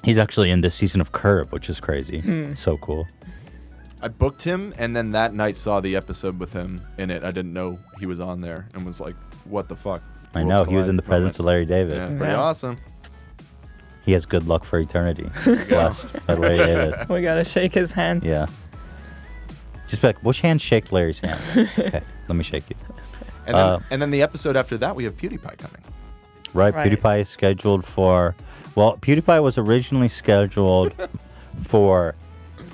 He's actually in this season of Curb, which is crazy. So cool. I booked him, and then that night saw the episode with him in it. I didn't know he was on there, and was like, "What the fuck?" I know he was in the presence of Larry David. Yeah, pretty awesome. He has good luck for eternity. Blessed by Larry David. We gotta shake his hand. Yeah. Just be like, which hand shaked Larry's hand? Okay, let me shake you. And then the episode after that, we have PewDiePie coming. Right, PewDiePie is scheduled for. Well, PewDiePie was originally scheduled for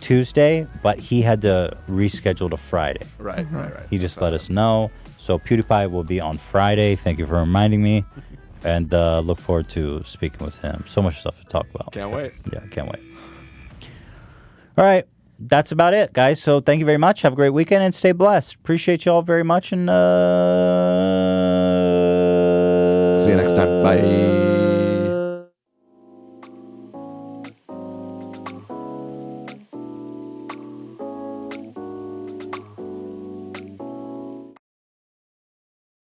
Tuesday, but he had to reschedule to Friday. Right. He just let us know. So PewDiePie will be on Friday. Thank you for reminding me. And look forward to speaking with him. So much stuff to talk about. Can't wait. Yeah, can't wait. All right. That's about it, guys. So thank you very much. Have a great weekend and stay blessed. Appreciate you all very much. And see you next time. Bye.